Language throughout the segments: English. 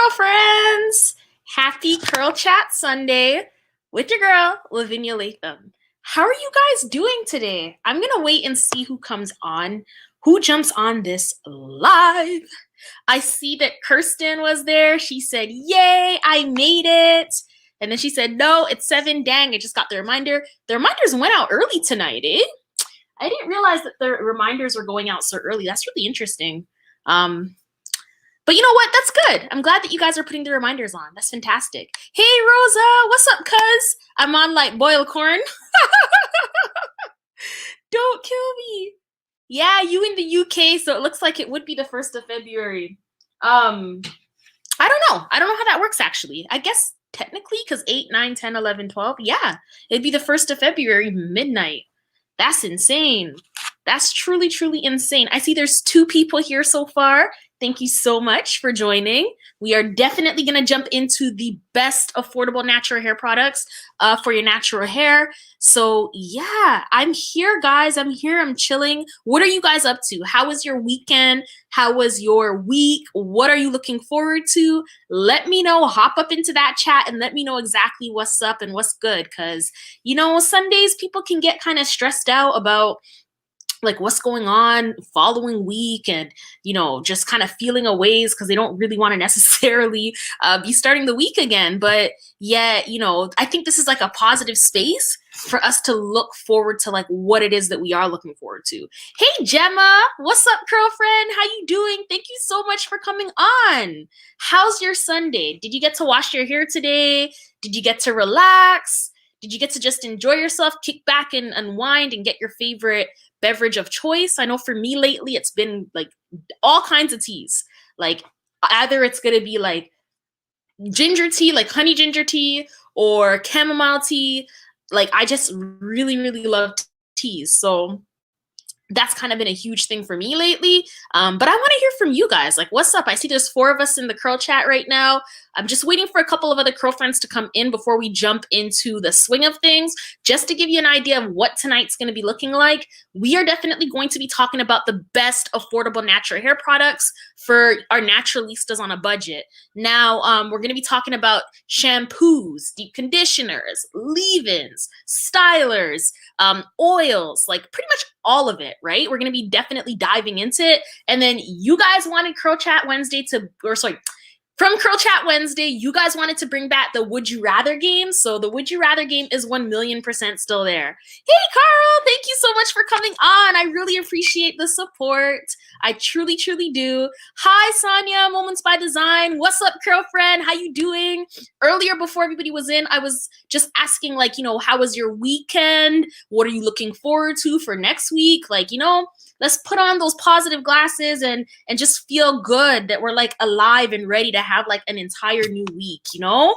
curl friends! Happy Curl Chat Sunday with your girl, Lavinia Latham. How are you guys doing today? I'm gonna wait and see who comes on, who jumps on this live. I see that Kirsten was there. She said, yay, I made it. And then she said, no, it's 7, dang, I just got the reminder. The reminders went out early tonight, eh? I didn't realize that the reminders were going out so early. That's really interesting. But you know what? That's good. I'm glad that you guys are putting the reminders on. That's fantastic. Hey, Rosa, what's up, cuz? I'm on like boiled corn. Don't kill me. Yeah, you in the UK, so it looks like it would be the 1st of February. I don't know. I don't know how that works, actually. I guess technically, because 8, 9, 10, 11, 12. Yeah, it'd be the 1st of February, midnight. That's insane. That's truly, truly insane. I see there's 2 people here so far. Thank you so much for joining. We are definitely going to jump into the best affordable natural hair products for your natural hair. So yeah, I'm here, guys. I'm here. I'm chilling. What are you guys up to? How was your weekend? How was your week? What are you looking forward to? Let me know. Hop up into that chat and let me know exactly what's up and what's good. Because, you know, Sundays people can get kind of stressed out about like what's going on following week and, you know, just kind of feeling a ways because they don't really want to necessarily be starting the week again. But yeah, you know, I think this is like a positive space for us to look forward to like what it is that we are looking forward to. Hey, Gemma, what's up, girlfriend? How you doing? Thank you so much for coming on. How's your Sunday? Did you get to wash your hair today? Did you get to relax? Did you get to just enjoy yourself, kick back and unwind and get your favorite beverage of choice? I know for me lately, it's been like all kinds of teas. Like either it's going to be like ginger tea, like honey ginger tea or chamomile tea. Like I just really, really love teas. So that's kind of been a huge thing for me lately. But I want to hear from you guys. Like, what's up? I see there's 4 of us in the curl chat right now. I'm just waiting for a couple of other curl friends to come in before we jump into the swing of things. Just to give you an idea of what tonight's going to be looking like, we are definitely going to be talking about the best affordable natural hair products for our naturalistas on a budget. Now, we're going to be talking about shampoos, deep conditioners, leave-ins, stylers, oils, like pretty much all of it, right? We're going to be definitely diving into it. And then you guys wanted Curl Chat Wednesday from Curl Chat Wednesday, you guys wanted to bring back the Would You Rather game. So the Would You Rather game is 1,000,000% still there. Hey, Carl, thank you so much for coming on. I really appreciate the support. I truly, truly do. Hi, Sonia, Moments by Design. What's up, girlfriend? How you doing? Earlier, before everybody was in, I was just asking, like, you know, how was your weekend? What are you looking forward to for next week? Like, you know, let's put on those positive glasses and just feel good that we're like alive and ready to have like an entire new week, you know?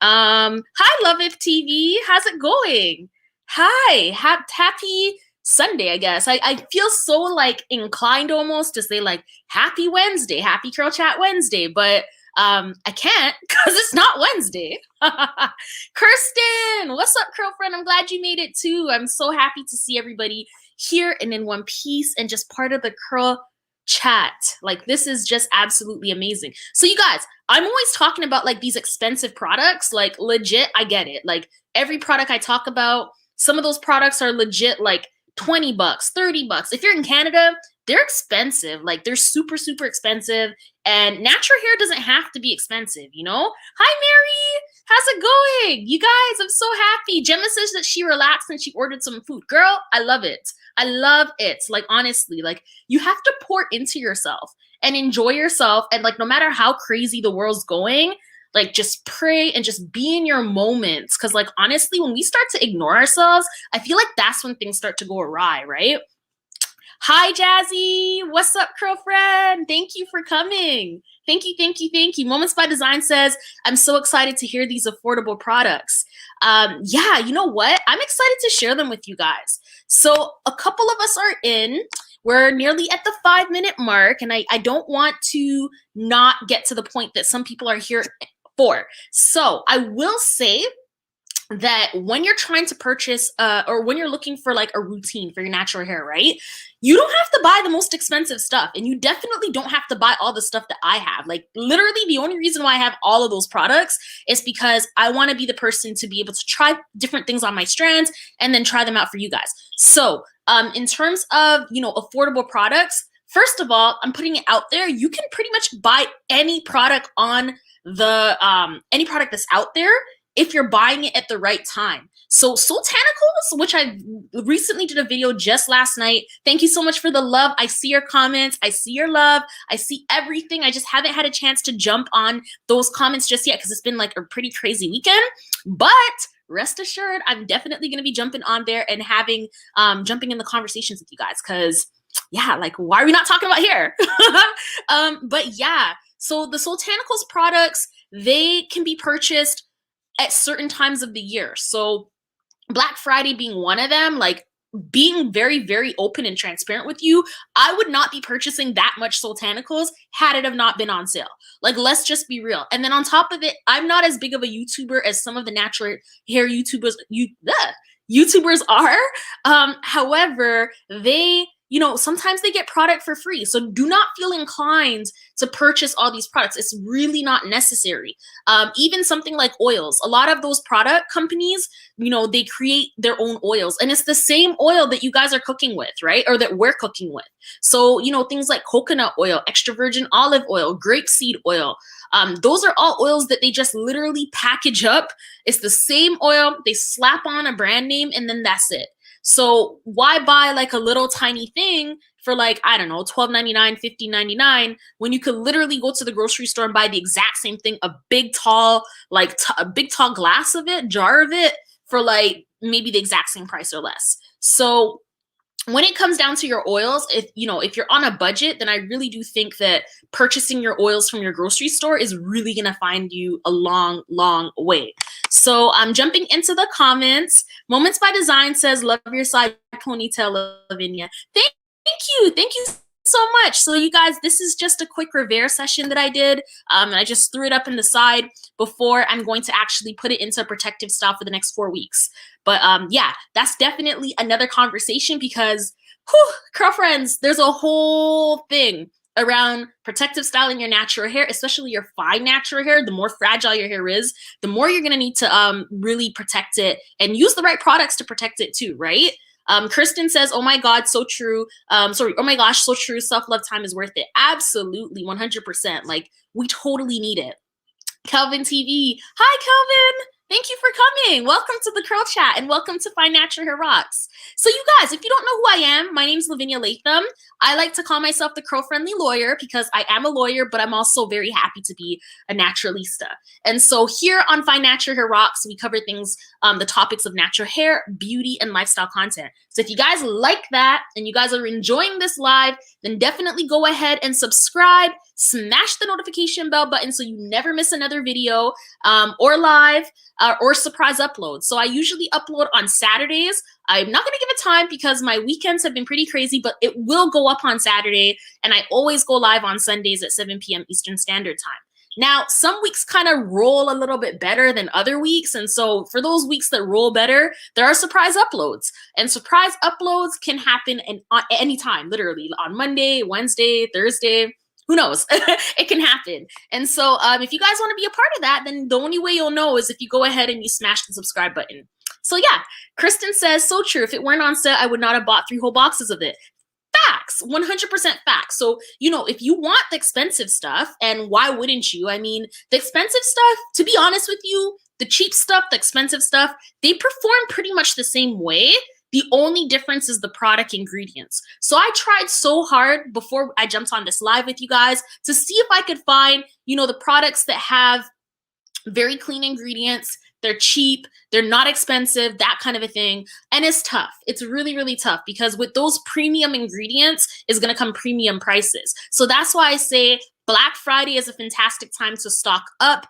Hi, Love If TV. How's it going? Hi, happy Sunday, I guess. I feel so like inclined almost to say like happy Wednesday, happy Curl Chat Wednesday, but I can't because it's not Wednesday. Kirsten, what's up, girlfriend? I'm glad you made it too. I'm so happy to see everybody here and in one piece and just part of the curl chat. Like this is just absolutely amazing. So you guys, I'm always talking about like these expensive products, like legit, I get it. Like every product I talk about, some of those products are legit like $20, $30. If you're in Canada, they're expensive. Like they're super, super expensive. And natural hair doesn't have to be expensive, you know? Hi, Mary. How's it going? You guys, I'm so happy. Gemma says that she relaxed and she ordered some food. Girl, I love it. I love it. Like, honestly, like you have to pour into yourself and enjoy yourself. And like, no matter how crazy the world's going, like just pray and just be in your moments. Cause like, honestly, when we start to ignore ourselves, I feel like that's when things start to go awry, right? Hi, Jazzy. What's up, girlfriend? Thank you for coming. Thank you, thank you, thank you. Moments by Design says, I'm so excited to hear these affordable products. Yeah, you know what? I'm excited to share them with you guys. So a couple of us are in. We're nearly at the 5-minute mark, and I don't want to not get to the point that some people are here for. So I will say that when you're trying to purchase or when you're looking for like a routine for your natural hair, right? You don't have to buy the most expensive stuff, and you definitely don't have to buy all the stuff that I have. Like literally the only reason why I have all of those products is because I want to be the person to be able to try different things on my strands and then try them out for you guys. So in terms of, you know, affordable products, first of all, I'm putting it out there. You can pretty much buy any product on the any product that's out there if you're buying it at the right time. So Soultanicals, which I recently did a video just last night. Thank you so much for the love. I see your comments. I see your love. I see everything. I just haven't had a chance to jump on those comments just yet because it's been like a pretty crazy weekend. But rest assured, I'm definitely going to be jumping on there and having jumping in the conversations with you guys because yeah, like why are we not talking about hair? But yeah, so the Soultanicals products, they can be purchased at certain times of the year. So Black Friday being one of them, like being very, very open and transparent with you, I would not be purchasing that much Soultanicals had it have not been on sale. Like, let's just be real. And then on top of it, I'm not as big of a YouTuber as some of the natural hair YouTubers are. However, they, you know, sometimes they get product for free. So do not feel inclined to purchase all these products. It's really not necessary. Even something like oils, a lot of those product companies, you know, they create their own oils and it's the same oil that you guys are cooking with, right? Or that we're cooking with. So, you know, things like coconut oil, extra virgin olive oil, grapeseed oil, those are all oils that they just literally package up. It's the same oil, they slap on a brand name and then that's it. So why buy like a little tiny thing for like, I don't know, $12.99, $15.99 when you could literally go to the grocery store and buy the exact same thing, a big tall, like a big tall glass of it, jar of it for like maybe the exact same price or less. So when it comes down to your oils, if you're on a budget, then I really do think that purchasing your oils from your grocery store is really gonna find you a long, long way. So I'm jumping into the comments. Moments by Design says, love your side ponytail, Lavinia. Thank you so much. So you guys, this is just a quick Revere session that I did. And I just threw it up in the side before I'm going to actually put it into a protective style for the next 4 weeks. But yeah, that's definitely another conversation because, girlfriends, there's a whole thing around protective styling your natural hair, especially your fine natural hair. The more fragile your hair is, the more you're gonna need to really protect it and use the right products to protect it too, right? Kristen says, oh my God, so true. Oh my gosh, so true. Self-love time is worth it. Absolutely, 100%. Like, we totally need it. Kelvin TV. Hi, Kelvin. Thank you for coming. Welcome to the Curl Chat and welcome to Find Natural Hair Rocks. So you guys, if you don't know who I am, my name is Lavinia Latham. I like to call myself the curl-friendly lawyer because I am a lawyer, but I'm also very happy to be a naturalista. And so here on Find Natural Hair Rocks, we cover things, the topics of natural hair, beauty, and lifestyle content. So if you guys like that and you guys are enjoying this live, then definitely go ahead and subscribe, smash the notification bell button so you never miss another video or live or surprise upload. So I usually upload on Saturdays. I'm not going to give a time because my weekends have been pretty crazy, but it will go up on Saturday. And I always go live on Sundays at 7 p.m. Eastern Standard Time. Now, some weeks kind of roll a little bit better than other weeks. And so for those weeks that roll better, there are surprise uploads. And surprise uploads can happen at any time, literally on Monday, Wednesday, Thursday. Who knows? It can happen. And so if you guys want to be a part of that, then the only way you'll know is if you go ahead and you smash the subscribe button. So yeah, Kristen says, so true. If it weren't on sale, I would not have bought 3 whole boxes of it. Facts, 100% facts. So, if you want the expensive stuff, and why wouldn't you? I mean, the expensive stuff, to be honest with you, the cheap stuff, the expensive stuff, they perform pretty much the same way. The only difference is the product ingredients. So I tried so hard before I jumped on this live with you guys to see if I could find, the products that have very clean ingredients. They're cheap, they're not expensive, that kind of a thing. And it's tough. It's really, really tough because with those premium ingredients is gonna come premium prices. So that's why I say Black Friday is a fantastic time to stock up.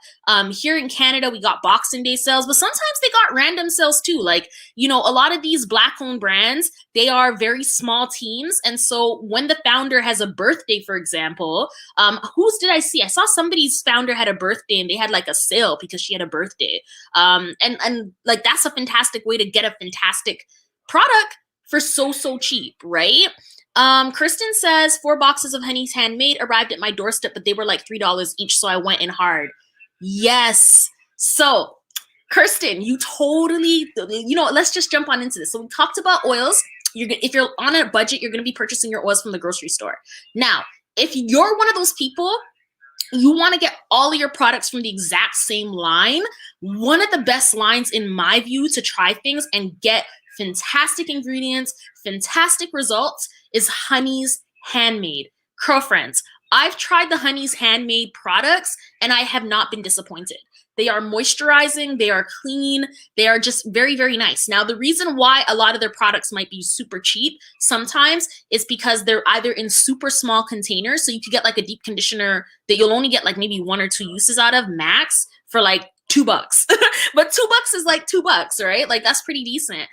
Here in Canada, we got Boxing Day sales, but sometimes they got random sales too. Like, you know, a lot of these Black-owned brands, they are very small teams. And so when the founder has a birthday, for example, whose did I see? I saw somebody's founder had a birthday and they had like a sale because she had a birthday. And like, that's a fantastic way to get a fantastic product for so cheap, right? Kristen says 4 boxes of Honey's Handmade arrived at my doorstep, but they were like $3 each, so I went in hard. Yes. So Kirsten, you totally, you know, let's just jump on into this. So we talked about oils. If you're on a budget, you're going to be purchasing your oils from the grocery store. Now, if you're one of those people, you want to get all of your products from the exact same line. One of the best lines, in my view, to try things and get fantastic ingredients, fantastic results is Honey's Handmade. Girlfriends, I've tried the Honey's Handmade products and I have not been disappointed. They are moisturizing, they are clean, they are just very nice. Now, the reason why a lot of their products might be super cheap sometimes is because they're either in super small containers, so you could get like a deep conditioner that you'll only get like maybe 1 or 2 uses out of max for like $2. But $2 is like $2, right? Like, that's pretty decent.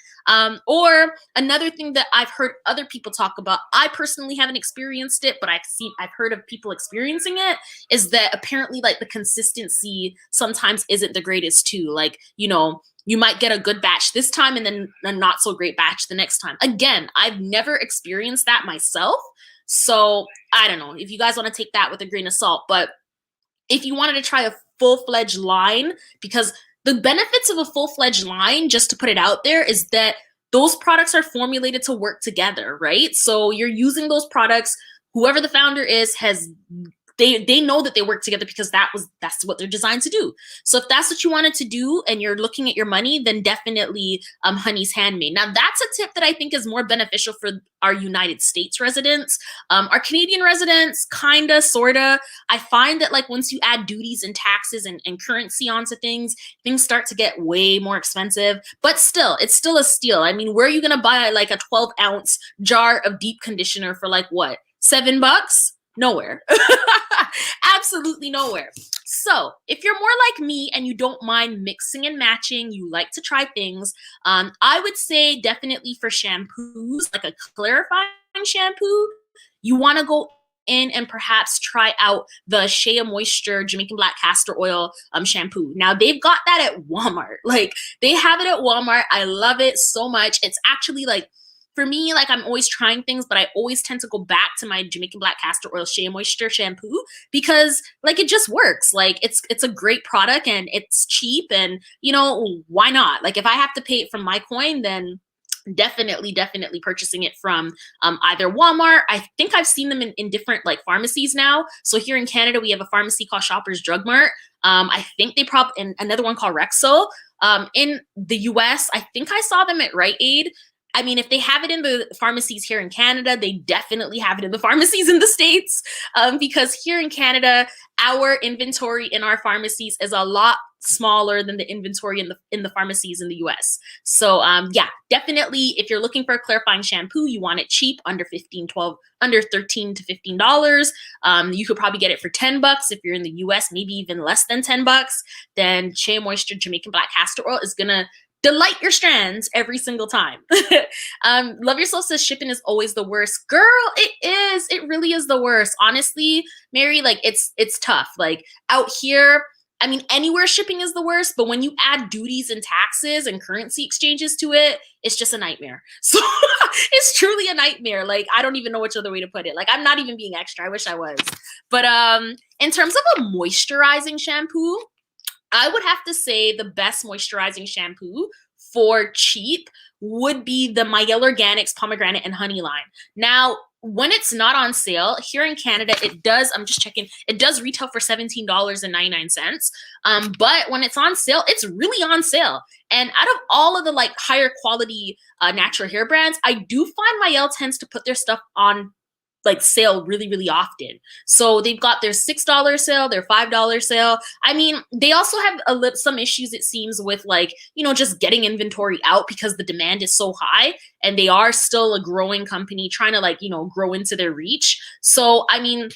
Or another thing that I've heard other people talk about, I personally haven't experienced it, but I've heard of people experiencing it, is that apparently like the consistency sometimes isn't the greatest too. Like, you know, you might get a good batch this time and then a not so great batch the next time. Again, I've never experienced that myself. So I don't know if you guys want to take that with a grain of salt, but if you wanted to try a full-fledged line, because the benefits of a full-fledged line, just to put it out there, is that those products are formulated to work together, right? So you're using those products, whoever the founder is they know that they work together because that's what they're designed to do. So if that's what you wanted to do and you're looking at your money, then definitely Honey's Handmade. Now, that's a tip that I think is more beneficial for our United States residents. Our Canadian residents, kinda, sorta. I find that like once you add duties and taxes and currency onto things start to get way more expensive. But still, it's still a steal. I mean, where are you gonna buy like a 12-ounce jar of deep conditioner for like what, $7? Nowhere. Absolutely nowhere. So if you're more like me and you don't mind mixing and matching, you like to try things, I would say definitely for shampoos, like a clarifying shampoo, you want to go in and perhaps try out the Shea Moisture Jamaican Black Castor Oil shampoo. Now, they've got that at Walmart. Like, they have it at Walmart. I love it so much. It's actually like, for me, like, I'm always trying things, but I always tend to go back to my Jamaican Black Castor Oil Shea Moisture shampoo because, like, it just works. Like, it's a great product and it's cheap, and, you know, why not? Like, if I have to pay it from my coin, then definitely purchasing it from either Walmart. I think I've seen them in different like pharmacies now. So here in Canada, we have a pharmacy called Shoppers Drug Mart. I think they and another one called Rexall. In the US, I think I saw them at Rite Aid. I mean, if they have it in the pharmacies here in Canada, they definitely have it in the pharmacies in the States, because here in Canada, our inventory in our pharmacies is a lot smaller than the inventory in the pharmacies in the US. So yeah, definitely if you're looking for a clarifying shampoo, you want it cheap, under $13 to $15. You could probably get it for $10 if you're in the US, maybe even less than $10. Then Shea Moisture Jamaican Black Castor Oil is gonna delight your strands every single time. Love Yourself says shipping is always the worst. Girl, it is. It really is the worst. Honestly, Mary, like it's tough. Like out here, I mean, anywhere shipping is the worst, but when you add duties and taxes and currency exchanges to it, it's just a nightmare. So it's truly a nightmare. Like, I don't even know which other way to put it. Like, I'm not even being extra. I wish I was. But in terms of a moisturizing shampoo, I would have to say the best moisturizing shampoo for cheap would be the Mielle Organics Pomegranate and Honey line. Now, when it's not on sale, here in Canada, it does, I'm just checking, it does retail for $17.99. But when it's on sale, it's really on sale. And out of all of the like higher quality natural hair brands, I do find Mielle tends to put their stuff on like sale really often. So they've got their $6 sale, their $5 sale. I mean, they also have some issues, it seems, with like, you know, just getting inventory out because the demand is so high, and they are still a growing company trying to like, you know, grow into their reach. So, I mean,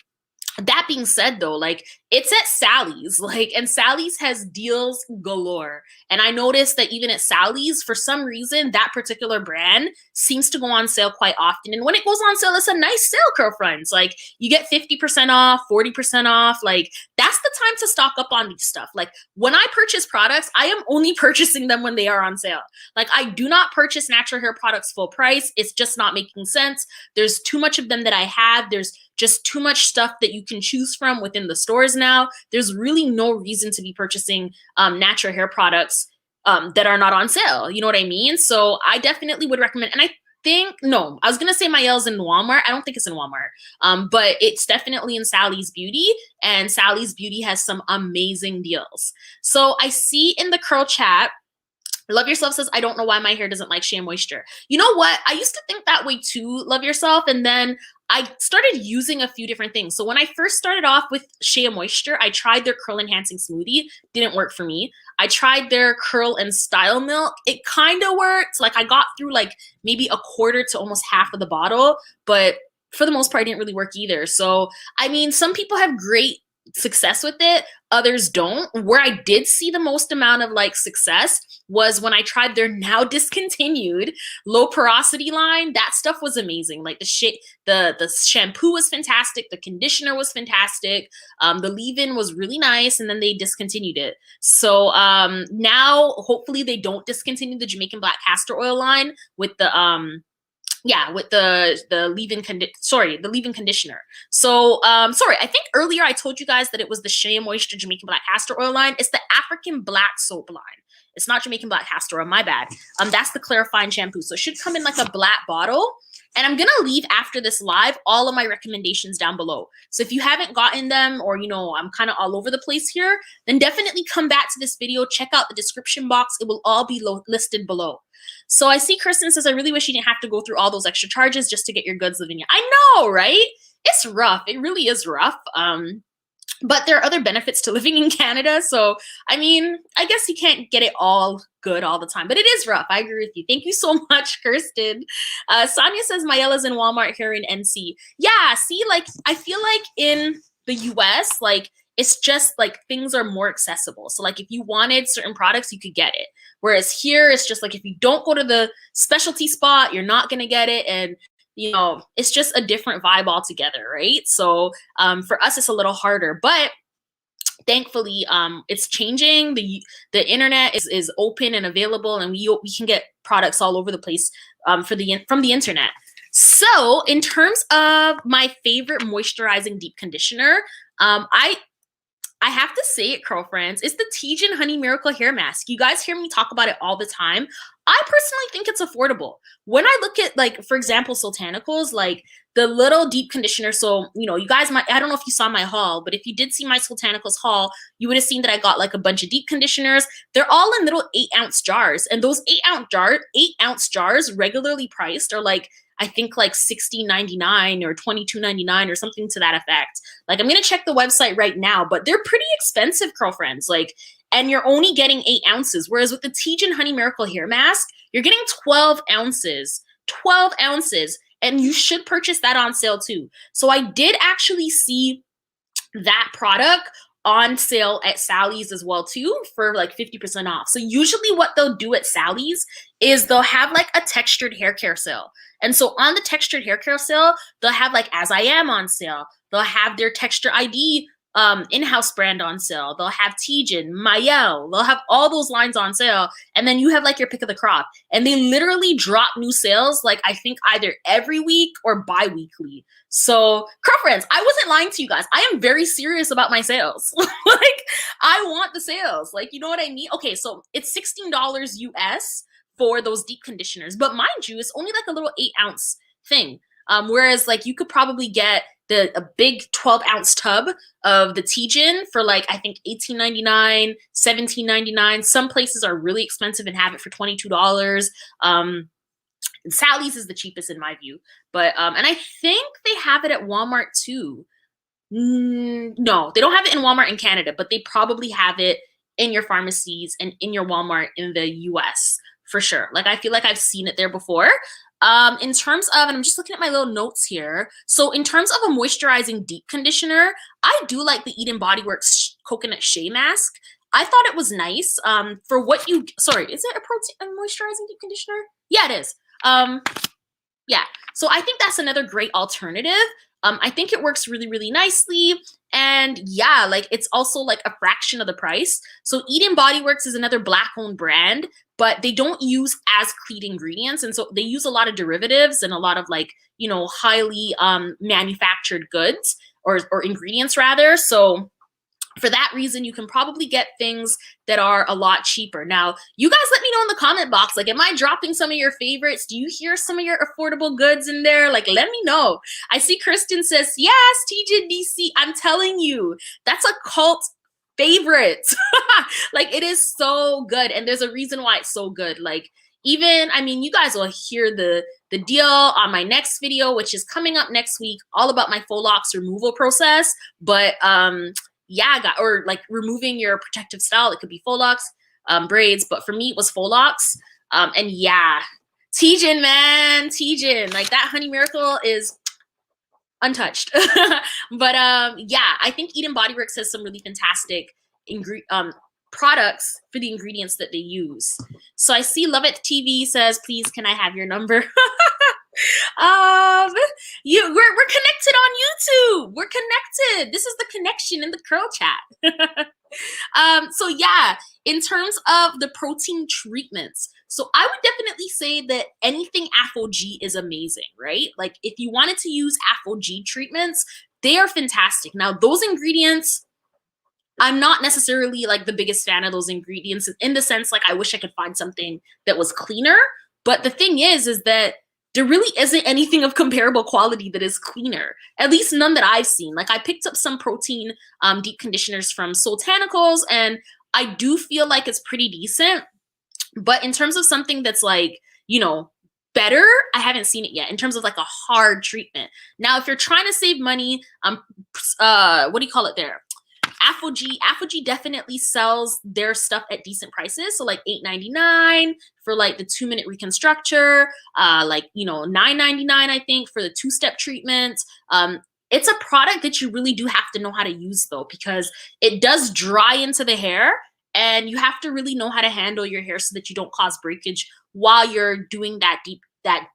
That being said, though, like, it's at Sally's, like, and Sally's has deals galore. And I noticed that even at Sally's, for some reason, that particular brand seems to go on sale quite often. And when it goes on sale, it's a nice sale, girlfriends. Like, you get 50% off, 40% off. Like, that's the time to stock up on these stuff. Like, when I purchase products, I am only purchasing them when they are on sale. Like, I do not purchase natural hair products full price. It's just not making sense. There's too much of them that I have. There's just too much stuff that you can choose from within the stores now. There's really no reason to be purchasing natural hair products that are not on sale. You know what I mean? So I definitely would recommend, and I think, no, I was going to say Mayel's in Walmart. I don't think it's in Walmart, but it's definitely in Sally's Beauty, and Sally's Beauty has some amazing deals. So I see in the curl chat, Love Yourself says, I don't know why my hair doesn't like Shea Moisture. You know what? I used to think that way too, Love Yourself. And then I started using a few different things. So when I first started off with Shea Moisture, I tried their curl enhancing smoothie. Didn't work for me. I tried their curl and style milk. It kind of worked. Like, I got through like maybe a quarter to almost half of the bottle, but for the most part, it didn't really work either. So, I mean, some people have great success with it, others don't. Where I did see the most amount of like success was when I tried their now discontinued low porosity line. That stuff was amazing. Like the shampoo was fantastic, the conditioner was fantastic, the leave-in was really nice, and then they discontinued it. So now hopefully they don't discontinue the Jamaican black castor oil line with the with the leave-in conditioner. So sorry, I think earlier I told you guys that it was the Shea Moisture Jamaican Black Castor Oil line. It's the African Black Soap line. It's not Jamaican Black Castor Oil, my bad. That's the clarifying shampoo. So it should come in like a black bottle. And I'm gonna leave after this live all of my recommendations down below. So if you haven't gotten them, or you know, I'm kind of all over the place here, then definitely come back to this video, check out the description box. It will all be listed below. So I see Kristen says, I really wish you didn't have to go through all those extra charges just to get your goods living. I know, right? It's rough. It really is rough. But there are other benefits to living in Canada. So, I mean, I guess you can't get it all good all the time, but it is rough. I agree with you. Thank you so much, Kirsten. Sonia says, Mayela's in Walmart here in NC. Yeah, see, like, I feel like in the US, like, it's just like things are more accessible. So like if you wanted certain products, you could get it. Whereas here, it's just like if you don't go to the specialty spot, you're not going to get it. And you know, it's just a different vibe altogether, right? So for us, it's a little harder, but thankfully it's changing. The internet is open and available, and we can get products all over the place from the internet. So in terms of my favorite moisturizing deep conditioner, I have to say it, curl friends, it's the Tejan Honey Miracle Hair Mask. You guys hear me talk about it all the time. I personally think it's affordable. When I look at, like, for example, Soultanicals, like the little deep conditioner. So, you know, you guys might, I don't know if you saw my haul, but if you did see my Soultanicals haul, you would have seen that I got like a bunch of deep conditioners. They're all in little 8-ounce jars. And those 8-ounce jars regularly priced are like, I think like $16.99 or $22.99 or something to that effect. Like, I'm gonna check the website right now, but they're pretty expensive, curl friends. Like, and you're only getting 8 ounces. Whereas with the Tejan Honey Miracle Hair Mask, you're getting 12 ounces. 12 ounces. And you should purchase that on sale too. So I did actually see that product on sale at Sally's as well too, for like 50% off. So usually what they'll do at Sally's is they'll have like a textured hair care sale. And so on the textured hair care sale, they'll have like As I Am on sale. They'll have their Texture ID in-house brand on sale. They'll have Tejan, Mayel. They'll have all those lines on sale. And then you have like your pick of the crop. And they literally drop new sales, like I think either every week or bi-weekly. So, girlfriends, I wasn't lying to you guys. I am very serious about my sales. Like, I want the sales. Like, you know what I mean? Okay, so it's $16 US for those deep conditioners. But mind you, it's only like a little 8-ounce thing. Whereas like you could probably get a big 12-ounce tub of the Tejan for like, I think $18.99, $17.99. Some places are really expensive and have it for $22. Sally's is the cheapest in my view. But, and I think they have it at Walmart too. No, they don't have it in Walmart in Canada, but they probably have it in your pharmacies and in your Walmart in the US for sure. Like, I feel like I've seen it there before. In terms of, and I'm just looking at my little notes here. So in terms of a moisturizing deep conditioner, I do like the Eden Body Works Coconut Shea Mask. I thought it was nice. For what you, sorry, is it a moisturizing deep conditioner? Yeah, it is. Yeah, so I think that's another great alternative. I think it works really, really nicely. And yeah, like it's also like a fraction of the price. So Eden Body Works is another Black-owned brand, but they don't use as clean ingredients. And so they use a lot of derivatives and a lot of like, you know, highly manufactured goods or ingredients rather. So for that reason, you can probably get things that are a lot cheaper. Now, you guys let me know in the comment box, like, am I dropping some of your favorites? Do you hear some of your affordable goods in there? Like, let me know. I see Kristen says, yes, TJDC, I'm telling you, that's a cult favorite. Like, it is so good. And there's a reason why it's so good. Like, even, I mean, you guys will hear the deal on my next video, which is coming up next week, all about my faux locks removal process. But, yeah, or like removing your protective style. It could be faux locks, braids, but for me it was faux locks. And yeah, Tijin, man, Tijin, like that Honey Miracle is untouched. But yeah, I think Eden Body Works has some really fantastic products for the ingredients that they use. So I see Love It TV says, please, can I have your number? We're connected on YouTube. We're connected. This is the connection in the curl chat. So yeah, in terms of the protein treatments, so I would definitely say that anything AFOG is amazing, right? Like if you wanted to use AFOG treatments, they are fantastic. Now those ingredients, I'm not necessarily like the biggest fan of those ingredients in the sense like I wish I could find something that was cleaner. But the thing is that there really isn't anything of comparable quality that is cleaner, at least none that I've seen. Like I picked up some protein deep conditioners from Soultanicals, and I do feel like it's pretty decent. But in terms of something that's like, you know, better, I haven't seen it yet in terms of like a hard treatment. Now, if you're trying to save money, what do you call it there? AFOG definitely sells their stuff at decent prices. So like $8.99 for like the 2-minute reconstructor, like, you know, $9.99, I think, for the 2-step treatment. It's a product that you really do have to know how to use though, because it does dry into the hair and you have to really know how to handle your hair so that you don't cause breakage while you're doing that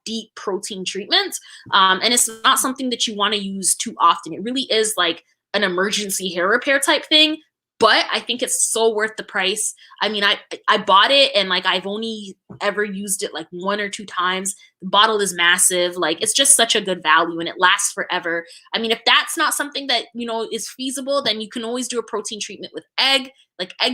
deep protein treatment. And it's not something that you want to use too often. It really is like an emergency hair repair type thing, but I think it's so worth the price. I mean, I bought it and like I've only ever used it like 1 or 2 times. The bottle is massive. Like it's just such a good value and it lasts forever. I mean, if that's not something that, you know, is feasible, then you can always do a protein treatment with egg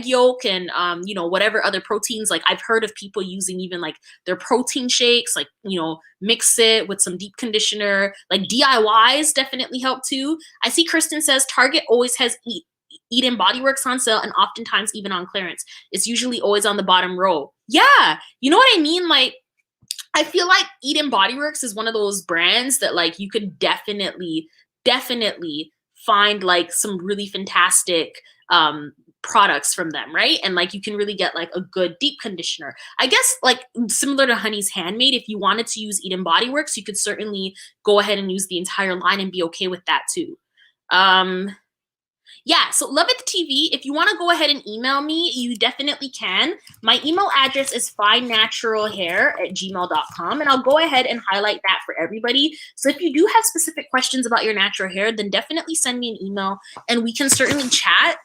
yolk and, you know, whatever other proteins. Like I've heard of people using even like their protein shakes, like, you know, mix it with some deep conditioner. Like DIYs definitely help too. I see Kristen says Target always has Eden Body Works on sale and oftentimes even on clearance. It's usually always on the bottom row. Yeah, you know what I mean? Like, I feel like Eden Body Works is one of those brands that like you could definitely find like some really fantastic products from them, right? And like you can really get like a good deep conditioner. I guess like similar to Honey's Handmade, if you wanted to use Eden Body Works, you could certainly go ahead and use the entire line and be okay with that too. Yeah, so Love It TV, if you want to go ahead and email me, you definitely can. My email address is finenaturalhair@gmail.com, and I'll go ahead and highlight that for everybody. So if you do have specific questions about your natural hair, then definitely send me an email, and we can certainly chat.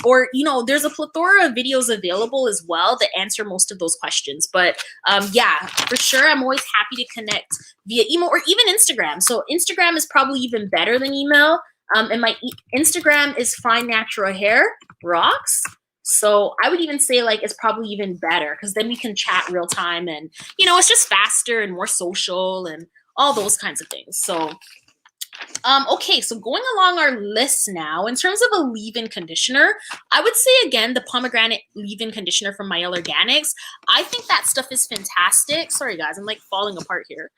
Or, you know, there's a plethora of videos available as well that answer most of those questions. But yeah, for sure, I'm always happy to connect via email or even Instagram. So Instagram is probably even better than email. And my Instagram is FNHROCKS. So I would even say like it's probably even better because then we can chat real time and, you know, it's just faster and more social and all those kinds of things. So okay, so going along our list now, in terms of a leave-in conditioner, I would say again the pomegranate leave-in conditioner from Mielle Organics. I think that stuff is fantastic. Sorry guys, I'm like falling apart here.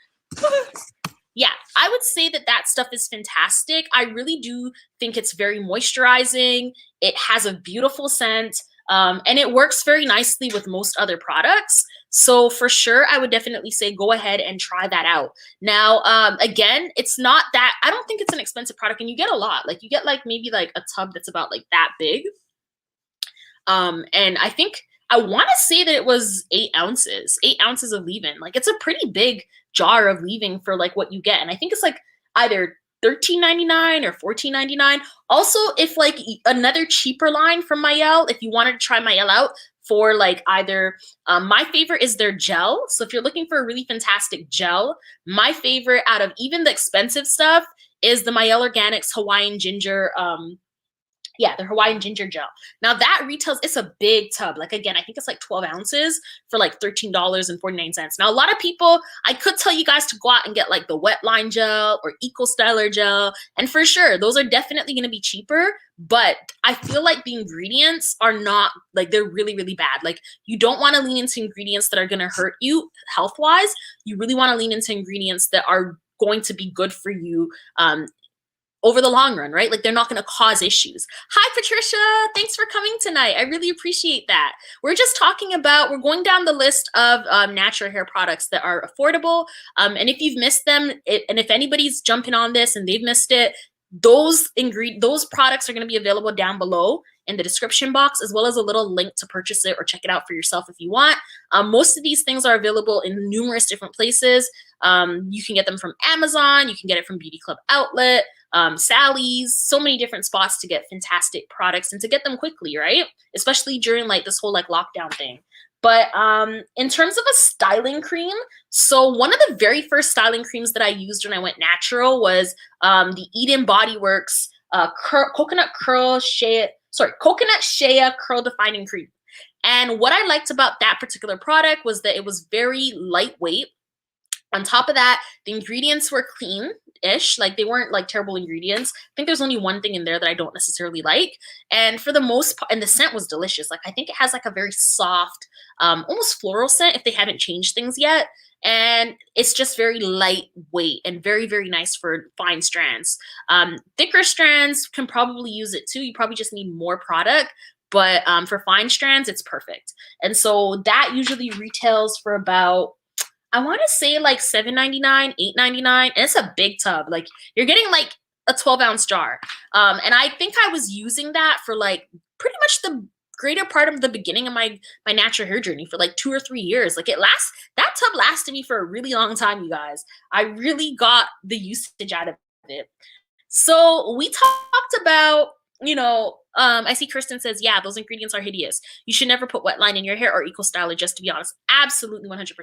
Yeah, I would say that that stuff is fantastic. I really do think it's very moisturizing. It has a beautiful scent, and it works very nicely with most other products. So for sure, I would definitely say go ahead and try that out. Now, again, it's not that, I don't think it's an expensive product, and you get a lot. Like you get like maybe like a tub that's about like that big. And I think I want to say that it was 8 ounces, 8 ounces of leave-in. Like it's a pretty big jar of leave-in for like what you get. And I think it's like either $13.99 or $14.99. Also, if like another cheaper line from Mayel, if you wanted to try Mayel out for like either, my favorite is their gel. So if you're looking for a really fantastic gel, my favorite out of even the expensive stuff is the Mayel Organics Hawaiian Ginger, yeah, the Hawaiian ginger gel. Now that retails, it's a big tub. Like again, I think it's like 12 ounces for like $13.49. Now a lot of people, I could tell you guys to go out and get like the wet line gel or Eco Styler gel. And for sure, those are definitely going to be cheaper. But I feel like the ingredients are not, like they're really, really bad. Like you don't want to lean into ingredients that are going to hurt you health-wise. You really want to lean into ingredients that are going to be good for you, over the long run, right? Like they're not going to cause issues. Hi, Patricia. Thanks for coming tonight. I really appreciate that. We're just talking about, we're going down the list of natural hair products that are affordable. And if you've missed them, and if anybody's jumping on this and they've missed it, those products are going to be available down below in the description box, as well as a little link to purchase it or check it out for yourself if you want. Most of these things are available in numerous different places. You can get them from Amazon. You can get it from Beauty Club Outlet, Sally's, so many different spots to get fantastic products and to get them quickly, right? Especially during like this whole like lockdown thing. But in terms of a styling cream, so one of the very first styling creams that I used when I went natural was the Eden Body Works Coconut Shea Curl Defining Cream. And what I liked about that particular product was that it was very lightweight. On top of that, the ingredients were clean-ish, like they weren't like terrible ingredients. I think there's only one thing in there that I don't necessarily like. And for the most part, and the scent was delicious. Like I think it has like a very soft, almost floral scent if they haven't changed things yet. And it's just very lightweight and very, very nice for fine strands. Thicker strands can probably use it too. You probably just need more product. But for fine strands, it's perfect. And so that usually retails for about, I want to say like $7.99, $8.99, and it's a big tub. Like you're getting like a 12-ounce jar. And I think I was using that for like pretty much the greater part of the beginning of my natural hair journey for like 2 or 3 years. Like that tub lasted me for a really long time, you guys. I really got the usage out of it. So we talked about, you know, I see Kristen says, yeah, those ingredients are hideous. You should never put wet line in your hair or Eco Styler, just to be honest. Absolutely 100%.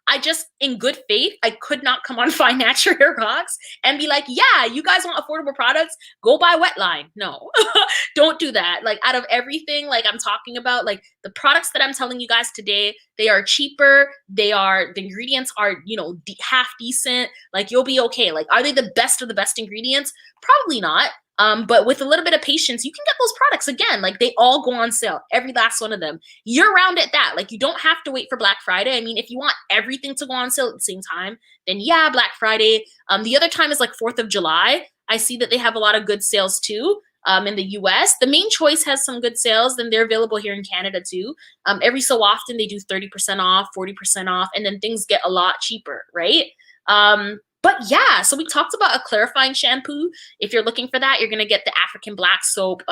I just, in good faith, I could not come on Fine Natural Hair Rocks and be like, yeah, you guys want affordable products? Go buy wet line. No, don't do that. Like out of everything, like I'm talking about, like the products that I'm telling you guys today, they are cheaper. The ingredients are, you know, half decent. Like you'll be okay. Like, are they the best of the best ingredients? Probably not. But with a little bit of patience, you can get those products again. Like they all go on sale, every last one of them. Year round at that. Like you don't have to wait for Black Friday. I mean, if you want everything to go on sale at the same time, then yeah, Black Friday. The other time is like 4th of July. I see that they have a lot of good sales too. In the US, the Main Choice has some good sales, then they're available here in Canada too. Every so often they do 30% off, 40% off, and then things get a lot cheaper, right? But yeah, so we talked about a clarifying shampoo. If you're looking for that, you're gonna get the African Black Soap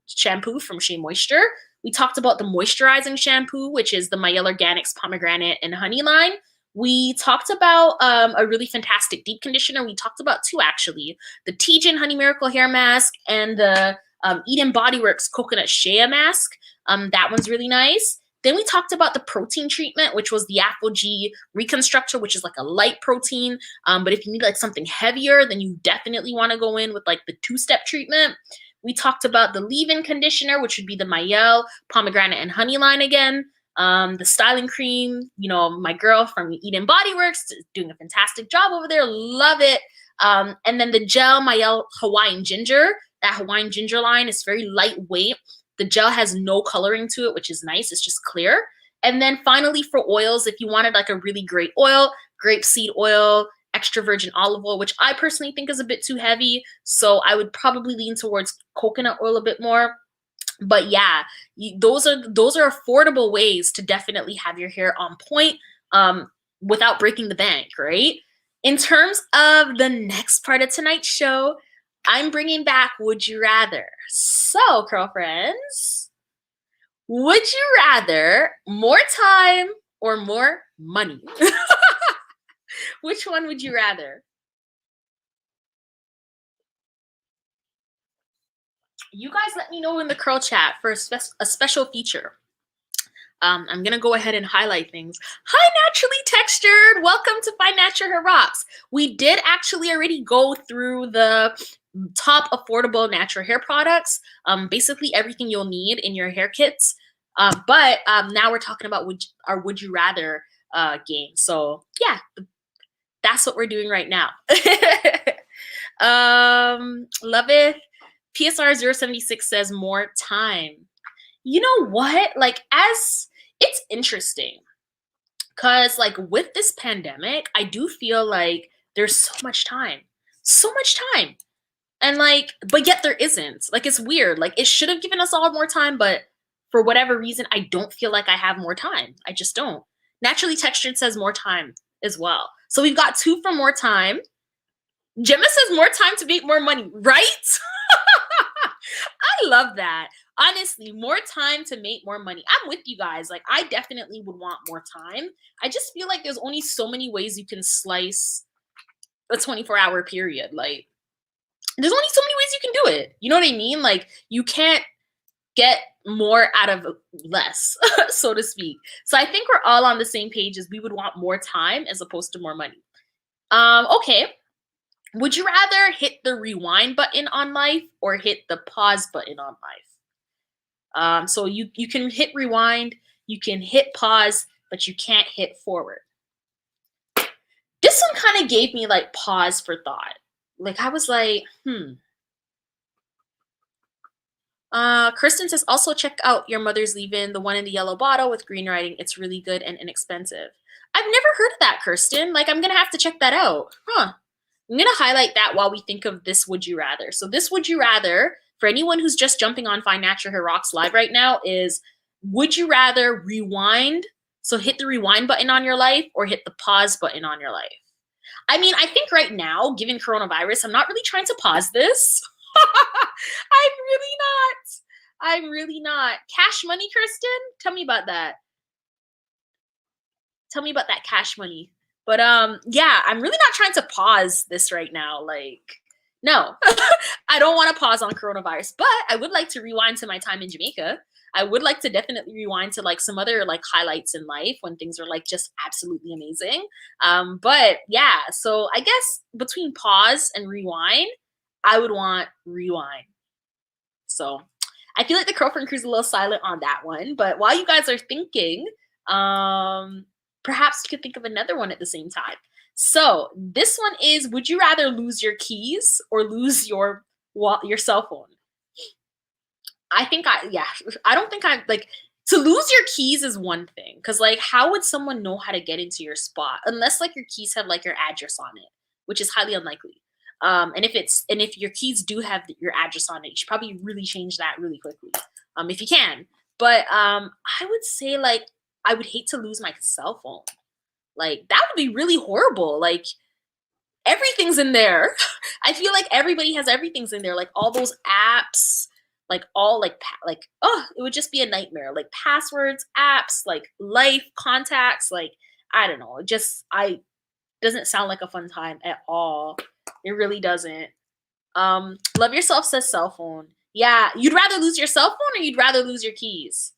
shampoo from Shea Moisture. We talked about the moisturizing shampoo, which is the Mayel Organics Pomegranate and Honey line. We talked about a really fantastic deep conditioner. We talked about 2 actually, the Tejan Honey Miracle Hair Mask and the Eden Body Works Coconut Shea Mask. That one's really nice. Then we talked about the protein treatment, which was the Apogee Reconstructor, which is like a light protein. But if you need like something heavier, then you definitely want to go in with like the 2-step treatment. We talked about the leave-in conditioner, which would be the Mayel Pomegranate and Honey line again. The styling cream, you know, my girl from Eden Body Works doing a fantastic job over there. Love it. And then the gel Mayel Hawaiian Ginger. That Hawaiian Ginger line is very lightweight. The gel has no coloring to it, which is nice. It's just clear. And then finally for oils, if you wanted like a really great oil, grapeseed oil, extra virgin olive oil, which I personally think is a bit too heavy. So I would probably lean towards coconut oil a bit more. But yeah, those are affordable ways to definitely have your hair on point without breaking the bank, right? In terms of the next part of tonight's show, I'm bringing back Would You Rather. So, girlfriends, would you rather more time or more money? Which one would you rather? You guys let me know in the curl chat for a special feature. I'm gonna go ahead and highlight things. Hi, Naturally Textured. Welcome to FNHROCKS. We did actually already go through the top affordable natural hair products. Basically everything you'll need in your hair kits. But now we're talking about our Would You Rather game. So yeah, that's what we're doing right now. Love it. PSR 076 says more time. You know what? Like, it's interesting because like with this pandemic, I do feel like there's so much time. And like, but yet there isn't. Like, it's weird. Like, it should have given us all more time, but for whatever reason, I don't feel like I have more time. I just don't. Naturally Textured says more time as well. So we've got 2 for more time. Gemma says more time to make more money, right? I love that. Honestly, more time to make more money. I'm with you guys. Like, I definitely would want more time. I just feel like there's only so many ways you can slice a 24-hour period. Like, there's only so many ways you can do it. You know what I mean? Like, you can't get more out of less, so to speak. So I think we're all on the same page as we would want more time as opposed to more money. Okay. Would you rather hit the rewind button on life or hit the pause button on life? So you can hit rewind, you can hit pause, but you can't hit forward. This one kind of gave me like pause for thought. Like, I was like, Kristen says, also check out Your Mother's Leaving, the one in the yellow bottle with green writing. It's really good and inexpensive. I've never heard of that, Kirsten. Like, I'm going to have to check that out. I'm going to highlight that while we think of this Would You Rather. So this Would You Rather, for anyone who's just jumping on FNHROCKS live right now, is would you rather rewind, so hit the rewind button on your life, or hit the pause button on your life? I mean, I think right now, given coronavirus, I'm not really trying to pause this. I'm really not. Cash money, Kirsten? Tell me about that. Tell me about that cash money. But yeah, I'm really not trying to pause this right now. Like, no, I don't want to pause on coronavirus, but I would like to rewind to my time in Jamaica. I would like to definitely rewind to like some other like highlights in life when things are like just absolutely amazing. But yeah, so I guess between pause and rewind, I would want rewind. So I feel like the Curlfriend crew's a little silent on that one, but while you guys are thinking, perhaps you could think of another one at the same time. So this one is, would you rather lose your keys or lose your cell phone? I don't think like, to lose your keys is one thing. Cause like, how would someone know how to get into your spot? Unless like your keys have like your address on it, which is highly unlikely. And if your keys do have your address on it, you should probably really change that really quickly. If you can. But I would say like, I would hate to lose my cell phone. Like, that would be really horrible. Like, everything's in there. I feel like everybody has everything's in there. Like, all those apps, like all like oh, it would just be a nightmare. Like, passwords, apps, like life, contacts, like, I don't know. It just, doesn't sound like a fun time at all. It really doesn't. Love Yourself says cell phone. Yeah, you'd rather lose your cell phone or you'd rather lose your keys?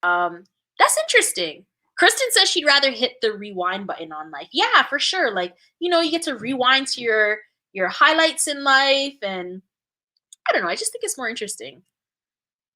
That's interesting. Kristen says she'd rather hit the rewind button on life. Yeah, for sure. Like, you know, you get to rewind to your highlights in life, and I don't know. I just think it's more interesting.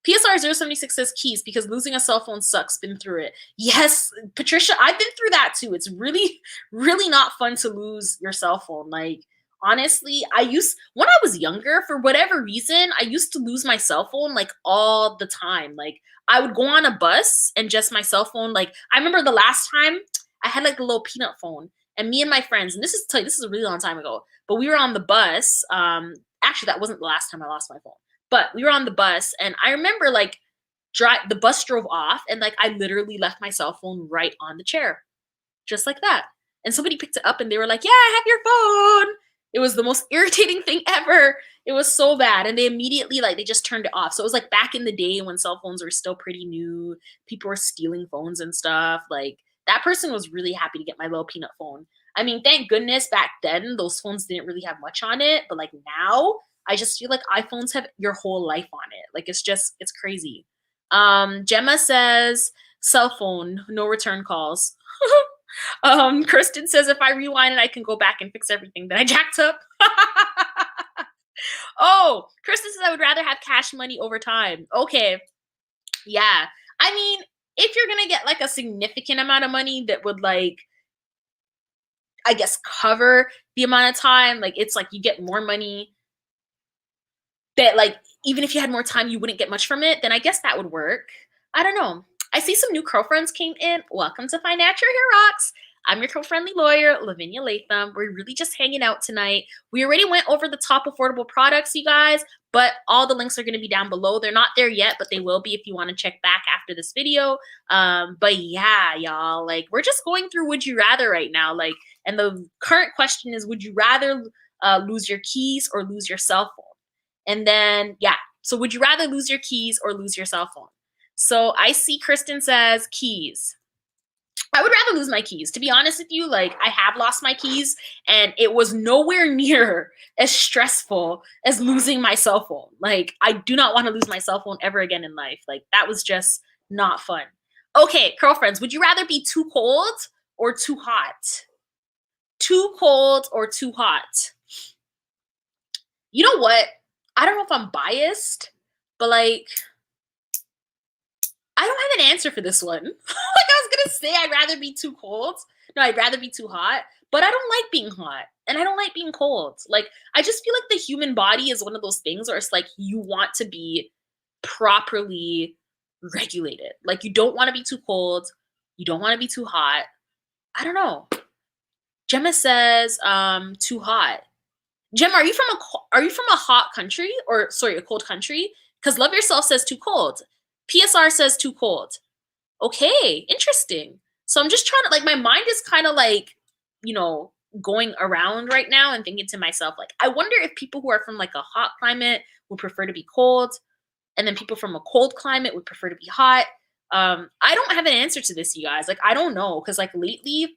PSR 076 says keys because losing a cell phone sucks. Been through it. Yes, Patricia, I've been through that too. It's really, really not fun to lose your cell phone. Like, honestly, when I was younger, for whatever reason, I used to lose my cell phone like all the time. Like, I would go on a bus and just my cell phone. Like, I remember the last time I had like a little peanut phone, and me and my friends, and this is a really long time ago, but we were on the bus. Actually, that wasn't the last time I lost my phone, but we were on the bus, and I remember like the bus drove off, and like I literally left my cell phone right on the chair, just like that. And somebody picked it up and they were like, "Yeah, I have your phone." It was the most irritating thing ever. It was so bad. And they immediately, like, they just turned it off. So it was like back in the day when cell phones were still pretty new, people were stealing phones and stuff. Like, that person was really happy to get my little peanut phone. I mean, thank goodness back then those phones didn't really have much on it. But like now, I just feel like iPhones have your whole life on it. Like, it's crazy. Gemma says, cell phone, no return calls. Kristen says, if I rewind it, I can go back and fix everything that I jacked up. Oh, Kristen says, I would rather have cash money over time. Okay. Yeah. I mean, if you're going to get like a significant amount of money that would like, I guess, cover the amount of time, like it's like you get more money that like, even if you had more time, you wouldn't get much from it, then I guess that would work. I don't know. I see some new curlfriends came in. Welcome to Financial Rocks. I'm your co-friendly lawyer, Lavinia Latham. We're really just hanging out tonight. We already went over the top affordable products, you guys, but all the links are going to be down below. They're not there yet, but they will be if you want to check back after this video. But yeah, y'all, like we're just going through would you rather right now. Like, and the current question is, would you rather lose your keys or lose your cell phone? And then, yeah, so would you rather lose your keys or lose your cell phone? So I see Kristen says keys. I would rather lose my keys. To be honest with you, like I have lost my keys and it was nowhere near as stressful as losing my cell phone. Like I do not want to lose my cell phone ever again in life. Like that was just not fun. Okay, girlfriends, would you rather be too cold or too hot? Too cold or too hot? You know what? I don't know if I'm biased, but like, I don't have an answer for this one. Like I was gonna say I'd rather be too cold. No, I'd rather be too hot, but I don't like being hot and I don't like being cold. Like I just feel like the human body is one of those things where it's like you want to be properly regulated. Like you don't want to be too cold. You don't want to be too hot. I don't know. Gemma says too hot. Gemma, are you from a hot country or sorry, a cold country? Because Love Yourself says too cold. PSR says too cold. Okay, interesting. So I'm just trying to like my mind is kind of like, you know, going around right now and thinking to myself, like, I wonder if people who are from like a hot climate would prefer to be cold, and then people from a cold climate would prefer to be hot. I don't have an answer to this, you guys. Like, I don't know, because like lately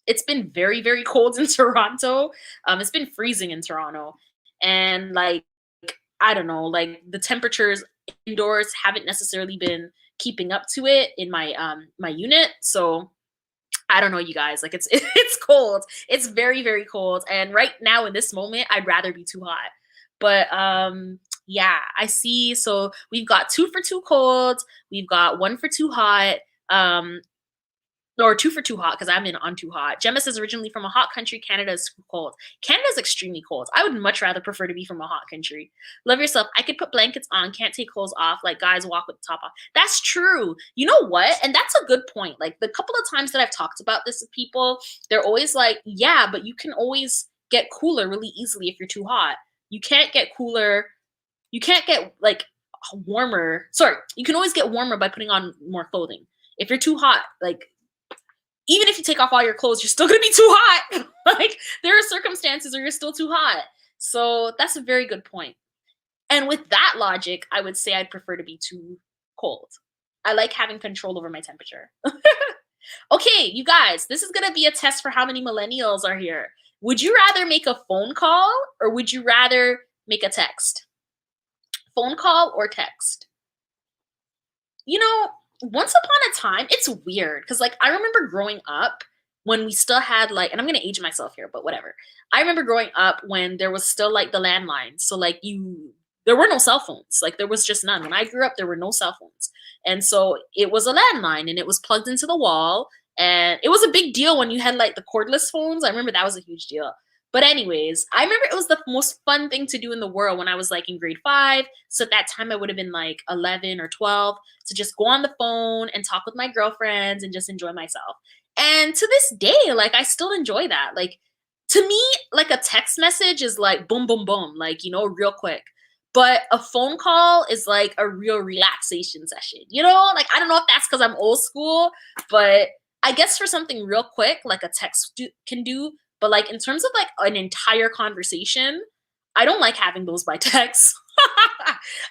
it's been very, very cold in Toronto. It's been freezing in Toronto. And like, I don't know, like the temperatures indoors haven't necessarily been keeping up to it in my my unit. So I don't know, you guys, like it's cold. It's very, very cold. And right now in this moment, I'd rather be too hot. But yeah, I see. So we've got 2 for too cold. We've got 1 for too hot. Or 2 for too hot because I'm in on too hot. Gemma says originally from a hot country, Canada is cold. Canada is extremely cold. I would much rather prefer to be from a hot country. Love Yourself. I could put blankets on, can't take clothes off, like guys walk with the top off. That's true. You know what? And that's a good point. Like the couple of times that I've talked about this with people, they're always like, yeah, but you can always get cooler really easily if you're too hot. You can't get cooler. You can't get like warmer. Sorry, you can always get warmer by putting on more clothing. If you're too hot, like even if you take off all your clothes, you're still gonna be too hot. Like there are circumstances where you're still too hot. So that's a very good point. And with that logic, I would say I'd prefer to be too cold. I like having control over my temperature. Okay, you guys, this is gonna be a test for how many millennials are here. Would you rather make a phone call or would you rather make a text? Phone call or text? You know, once upon a time, it's weird because like I remember growing up when we still had like, and I'm gonna age myself here, but whatever. I remember growing up when there was still like the landline. So like there were no cell phones. Like there was just none. When I grew up, there were no cell phones. And so it was a landline and it was plugged into the wall. And it was a big deal when you had like the cordless phones. I remember that was a huge deal. But anyways, I remember it was the most fun thing to do in the world when I was like in grade 5. So at that time I would have been like 11 or 12 to just go on the phone and talk with my girlfriends and just enjoy myself. And to this day, like I still enjoy that. Like to me, like a text message is like boom, boom, boom, like, you know, real quick. but a phone call is like a real relaxation session, you know? Like, I don't know if that's because I'm old school, but I guess for something real quick, like a text can do, but like in terms of like an entire conversation, I don't like having those by text.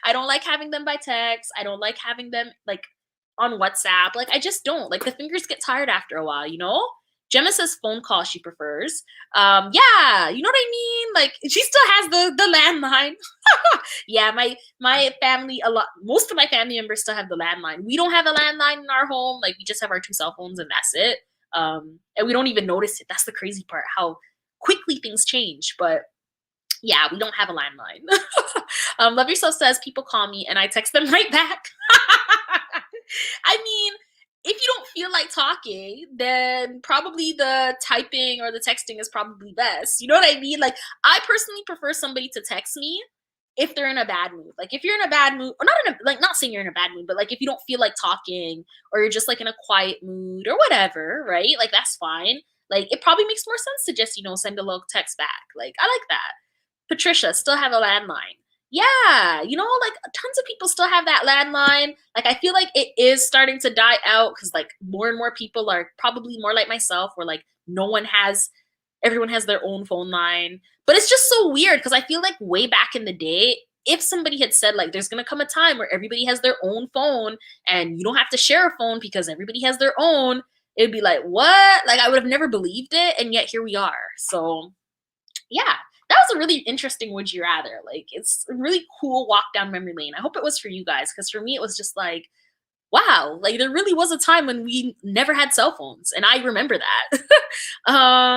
I don't like having them by text. I don't like having them like on WhatsApp. Like, I just don't. Like, the fingers get tired after a while, you know? Gemma says phone call she prefers. Yeah, you know what I mean? Like, she still has the landline. Yeah, my family, most of my family members still have the landline. We don't have a landline in our home. Like, we just have our 2 cell phones and that's it. And we don't even notice it. That's the crazy part, how quickly things change. But yeah, we don't have a landline. Love Yourself says people call me and I text them right back. I mean, if you don't feel like talking, then probably the typing or the texting is probably best. You know what I mean? Like, I personally prefer somebody to text me if they're in a bad mood. Like, if you're in a bad mood, or not in a, like, not saying you're in a bad mood, but like if you don't feel like talking or you're just like in a quiet mood or whatever, right? Like, that's fine. Like, it probably makes more sense to just, you know, send a little text back. Like, I like that. Patricia, still have a landline. Yeah, you know, like tons of people still have that landline. Like, I feel like it is starting to die out because like more and more people are probably more like myself, where like everyone has their own phone line. But it's just so weird because I feel like way back in the day, if somebody had said like there's gonna come a time where everybody has their own phone and you don't have to share a phone because everybody has their own, it'd be like, what? Like, I would have never believed it, and yet here we are. So yeah, that was a really interesting would you rather. Like, it's a really cool walk down memory lane. I hope it was for you guys, because for me it was just like, wow, like there really was a time when we never had cell phones, and I remember that.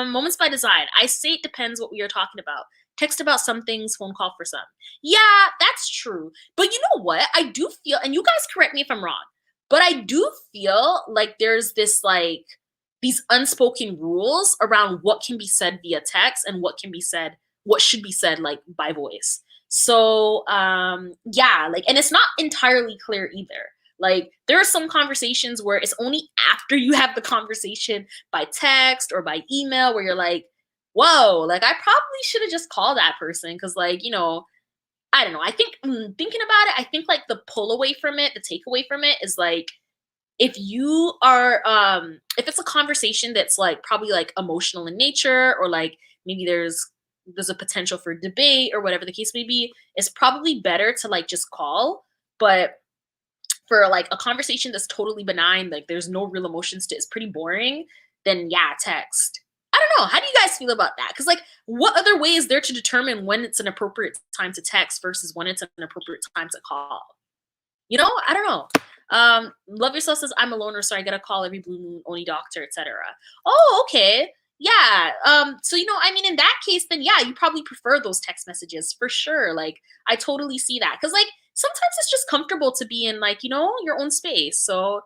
Moments by design. I say it depends what we are talking about. Text about some things, phone call for some. Yeah, that's true. But you know what? I do feel, and you guys correct me if I'm wrong, but I do feel like there's this like these unspoken rules around what can be said via text and what should be said like by voice. So yeah, like, and it's not entirely clear either. Like, there are some conversations where it's only after you have the conversation by text or by email where you're like, whoa, like I probably should have just called that person, because like, you know, I don't know. I think thinking about it, I think like the pull away from it, the takeaway from it is like, if you are if it's a conversation that's like probably like emotional in nature, or like maybe there's a potential for debate or whatever the case may be, it's probably better to like just call. But for like a conversation that's totally benign, like there's no real emotions to it, it's pretty boring, then yeah, text. I don't know. How do you guys feel about that? Because like, what other way is there to determine when it's an appropriate time to text versus when it's an appropriate time to call? You know, I don't know. Love Yourself says, I'm a loner, so I get a call every blue moon, only doctor, etc. Oh, okay. Yeah. So, you know, I mean, in that case, then yeah, you probably prefer those text messages for sure. Like, I totally see that. Because like, sometimes it's just comfortable to be in like, you know, your own space. So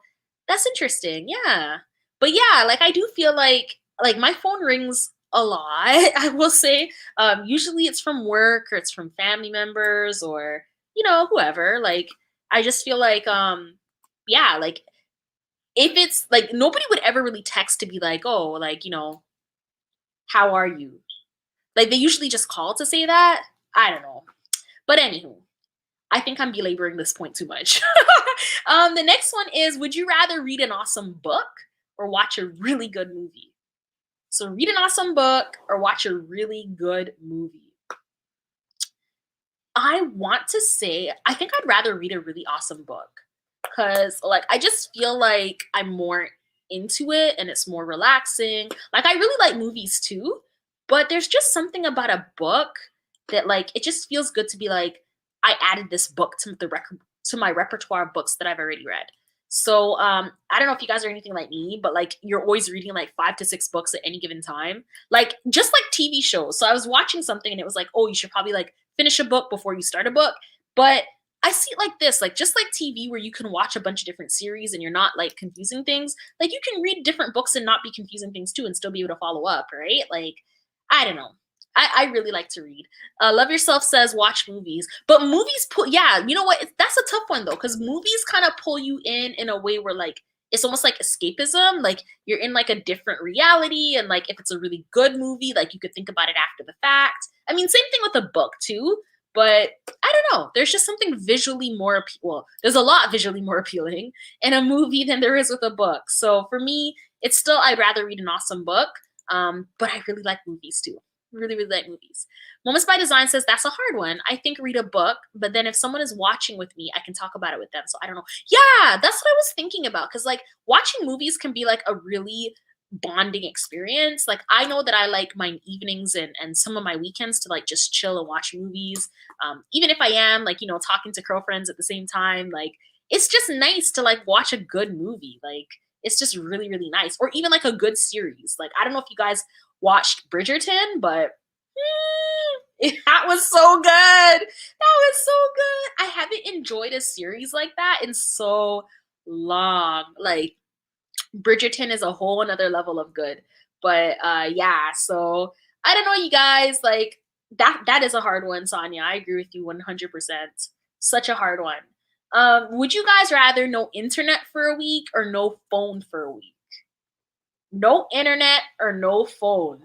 that's interesting. Yeah. But yeah, like I do feel like my phone rings a lot, I will say. Usually it's from work or it's from family members or, you know, whoever. Like, I just feel like yeah, like if it's like nobody would ever really text to be like, oh, like, you know, how are you? Like, they usually just call to say that. I don't know. But anywho, I think I'm belaboring this point too much. The next one is, would you rather read an awesome book or watch a really good movie? So read an awesome book or watch a really good movie. I want to say, I think I'd rather read a really awesome book, because like I just feel like I'm more into it and it's more relaxing. Like, I really like movies too, but there's just something about a book that like it just feels good to be like, I added this book to my repertoire of books that I've already read. So I don't know if you guys are anything like me, but like you're always reading like 5 to 6 books at any given time. Like, just like TV shows. So I was watching something and it was like, oh, you should probably like finish a book before you start a book. But I see it like this, like just like TV where you can watch a bunch of different series and you're not like confusing things, like you can read different books and not be confusing things too and still be able to follow up, right? Like, I don't know. I really like to read. Love Yourself says watch movies, but movies yeah, you know what? That's a tough one though, because movies kind of pull you in a way where like it's almost like escapism. Like, you're in like a different reality, and like if it's a really good movie, like you could think about it after the fact. I mean, same thing with a book too. But I don't know. There's just something visually more well, there's a lot visually more appealing in a movie than there is with a book. So for me, it's still I'd rather read an awesome book. But I really like movies too. Really, really like movies. Moments by Design says that's a hard one. I think read a book, but then if someone is watching with me, I can talk about it with them. So I don't know. Yeah, that's what I was thinking about. Because like watching movies can be like a really bonding experience. Like I know that I like my evenings and some of my weekends to like just chill and watch movies. Even if I am like, you know, talking to girlfriends at the same time, like it's just nice to like watch a good movie. Like it's just really, really nice. Or even like a good series. Like I don't know if you guys watched Bridgerton, but that was so good. That was so good. I haven't enjoyed a series like that in so long. Like Bridgerton is a whole another level of good. But yeah, so I don't know, you guys, like that is a hard one, Sonia. I agree with you 100%. Such a hard one. Would you guys rather no internet for a week or no phone for a week? No internet or no phone?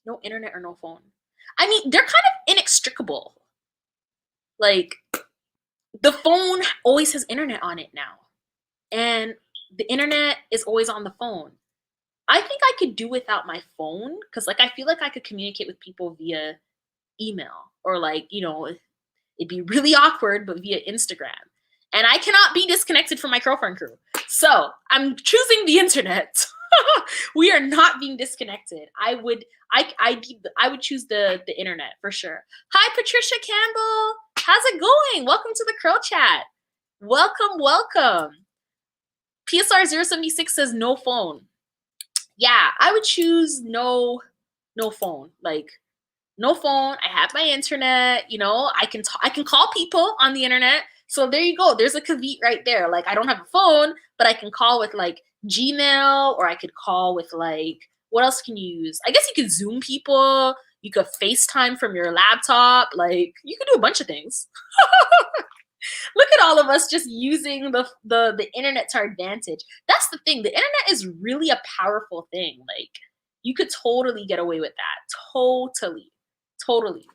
No internet or no phone. I mean, they're kind of inextricable. Like, the phone always has internet on it now. And the internet is always on the phone. I think I could do without my phone because, like, I feel like I could communicate with people via email or, like, you know, it'd be really awkward, but via Instagram. And I cannot be disconnected from my girlfriend crew. So I'm choosing the internet. We are not being disconnected. I would choose the internet for sure. Hi, Patricia Campbell. How's it going? Welcome to the Curl Chat. Welcome, welcome. PSR 076 says no phone. Yeah, I would choose no phone. Like no phone. I have my internet. You know, I can call people on the internet. So there you go. There's a caveat right there. Like I don't have a phone, but I can call with like Gmail, or I could call with like, what else can you use? I guess you could Zoom people. You could FaceTime from your laptop. Like you could do a bunch of things. Look at all of us just using the internet to our advantage. That's the thing. The internet is really a powerful thing. Like you could totally get away with that. Totally.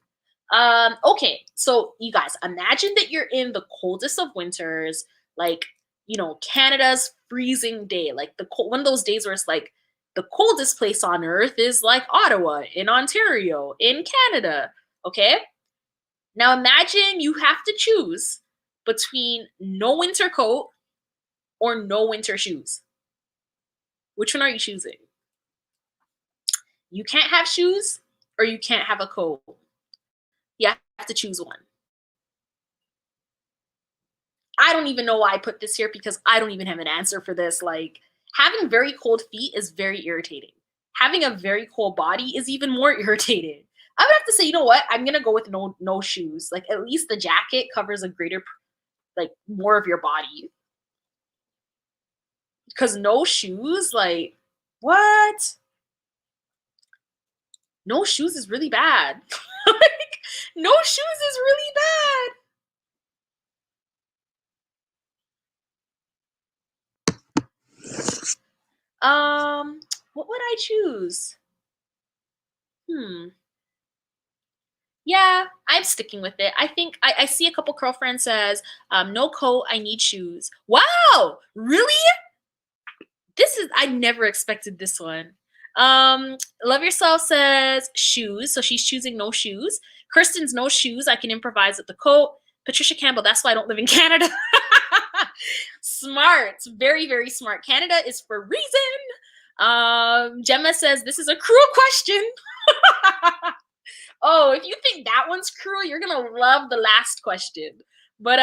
Okay, so you guys, imagine that you're in the coldest of winters, like, you know, Canada's freezing day, like one of those days where it's like the coldest place on earth is like Ottawa in Ontario in Canada. Okay, now imagine you have to choose between no winter coat or no winter shoes. Which one are you choosing? You can't have shoes or you can't have a coat. You have to choose one. I don't even know why I put this here because I don't even have an answer for this. Like, having very cold feet is very irritating. Having a very cold body is even more irritating. I would have to say, you know what? I'm gonna go with no shoes. Like, at least the jacket covers a greater, like, more of your body. Because no shoes, like, what? No shoes is really bad. Like, no shoes is really bad. What would I choose? Yeah, I'm sticking with it. I think I see a couple girlfriends says, no coat, I need shoes. Wow, really? I never expected this one. Love Yourself says shoes, so she's choosing no shoes. Kirsten's no shoes, I can improvise with the coat. Patricia Campbell, that's why I don't live in Canada. Smart, very, very smart. Canada is for a reason. Gemma says, this is a cruel question. Oh, if you think that one's cruel, you're gonna love the last question. But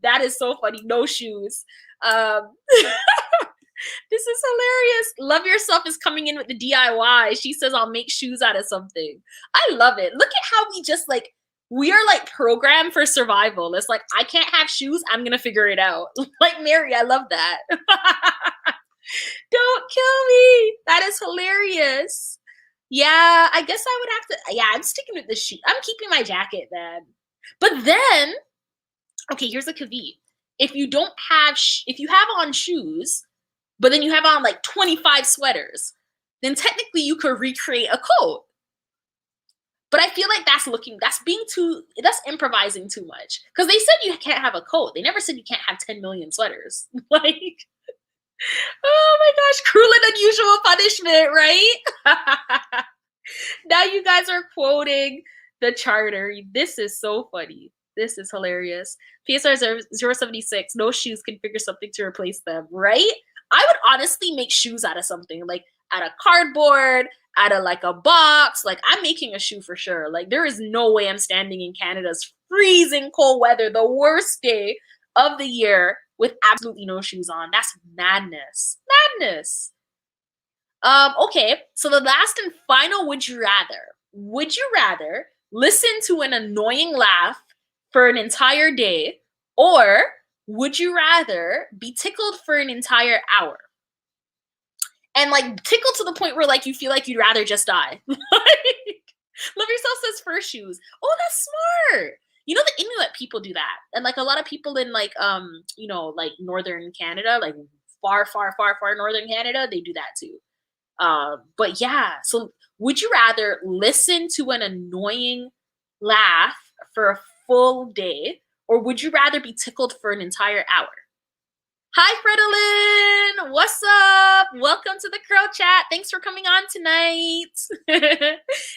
that is so funny. No shoes. This is hilarious. Love Yourself is coming in with the DIY. She says, I'll make shoes out of something. I love it. Look at how we just like, we are like programmed for survival. It's like, I can't have shoes. I'm going to figure it out. Like Mary, I love that. Don't kill me. That is hilarious. Yeah, I guess I would have to. Yeah, I'm sticking with the shoe. I'm keeping my jacket then. But then, okay, here's a caveat. If you don't have, if you have on shoes, but then you have on like 25 sweaters, then technically you could recreate a coat. But I feel like that's improvising too much. Because they said you can't have a coat. They never said you can't have 10 million sweaters. Like, oh my gosh, cruel and unusual punishment, right? Now you guys are quoting the charter. This is so funny. This is hilarious. PSR 076, no shoes can figure something to replace them, right? I would honestly make shoes out of something, like out of cardboard, out of like a box. Like, I'm making a shoe for sure. Like, there is no way I'm standing in Canada's freezing cold weather, the worst day of the year, with absolutely no shoes on. That's madness. Madness. Okay, so the last and final would you rather. Would you rather listen to an annoying laugh for an entire day, or would you rather be tickled for an entire hour? And like tickled to the point where like you feel like you'd rather just die. Like, Love Yourself says fur shoes. Oh, that's smart. You know, the Inuit people do that. And like a lot of people in like you know, like northern Canada, like far northern Canada, they do that too. But yeah, so would you rather listen to an annoying laugh for a full day, or would you rather be tickled for an entire hour? Hi, Fredolyn! What's up? Welcome to the Curl Chat. Thanks for coming on tonight.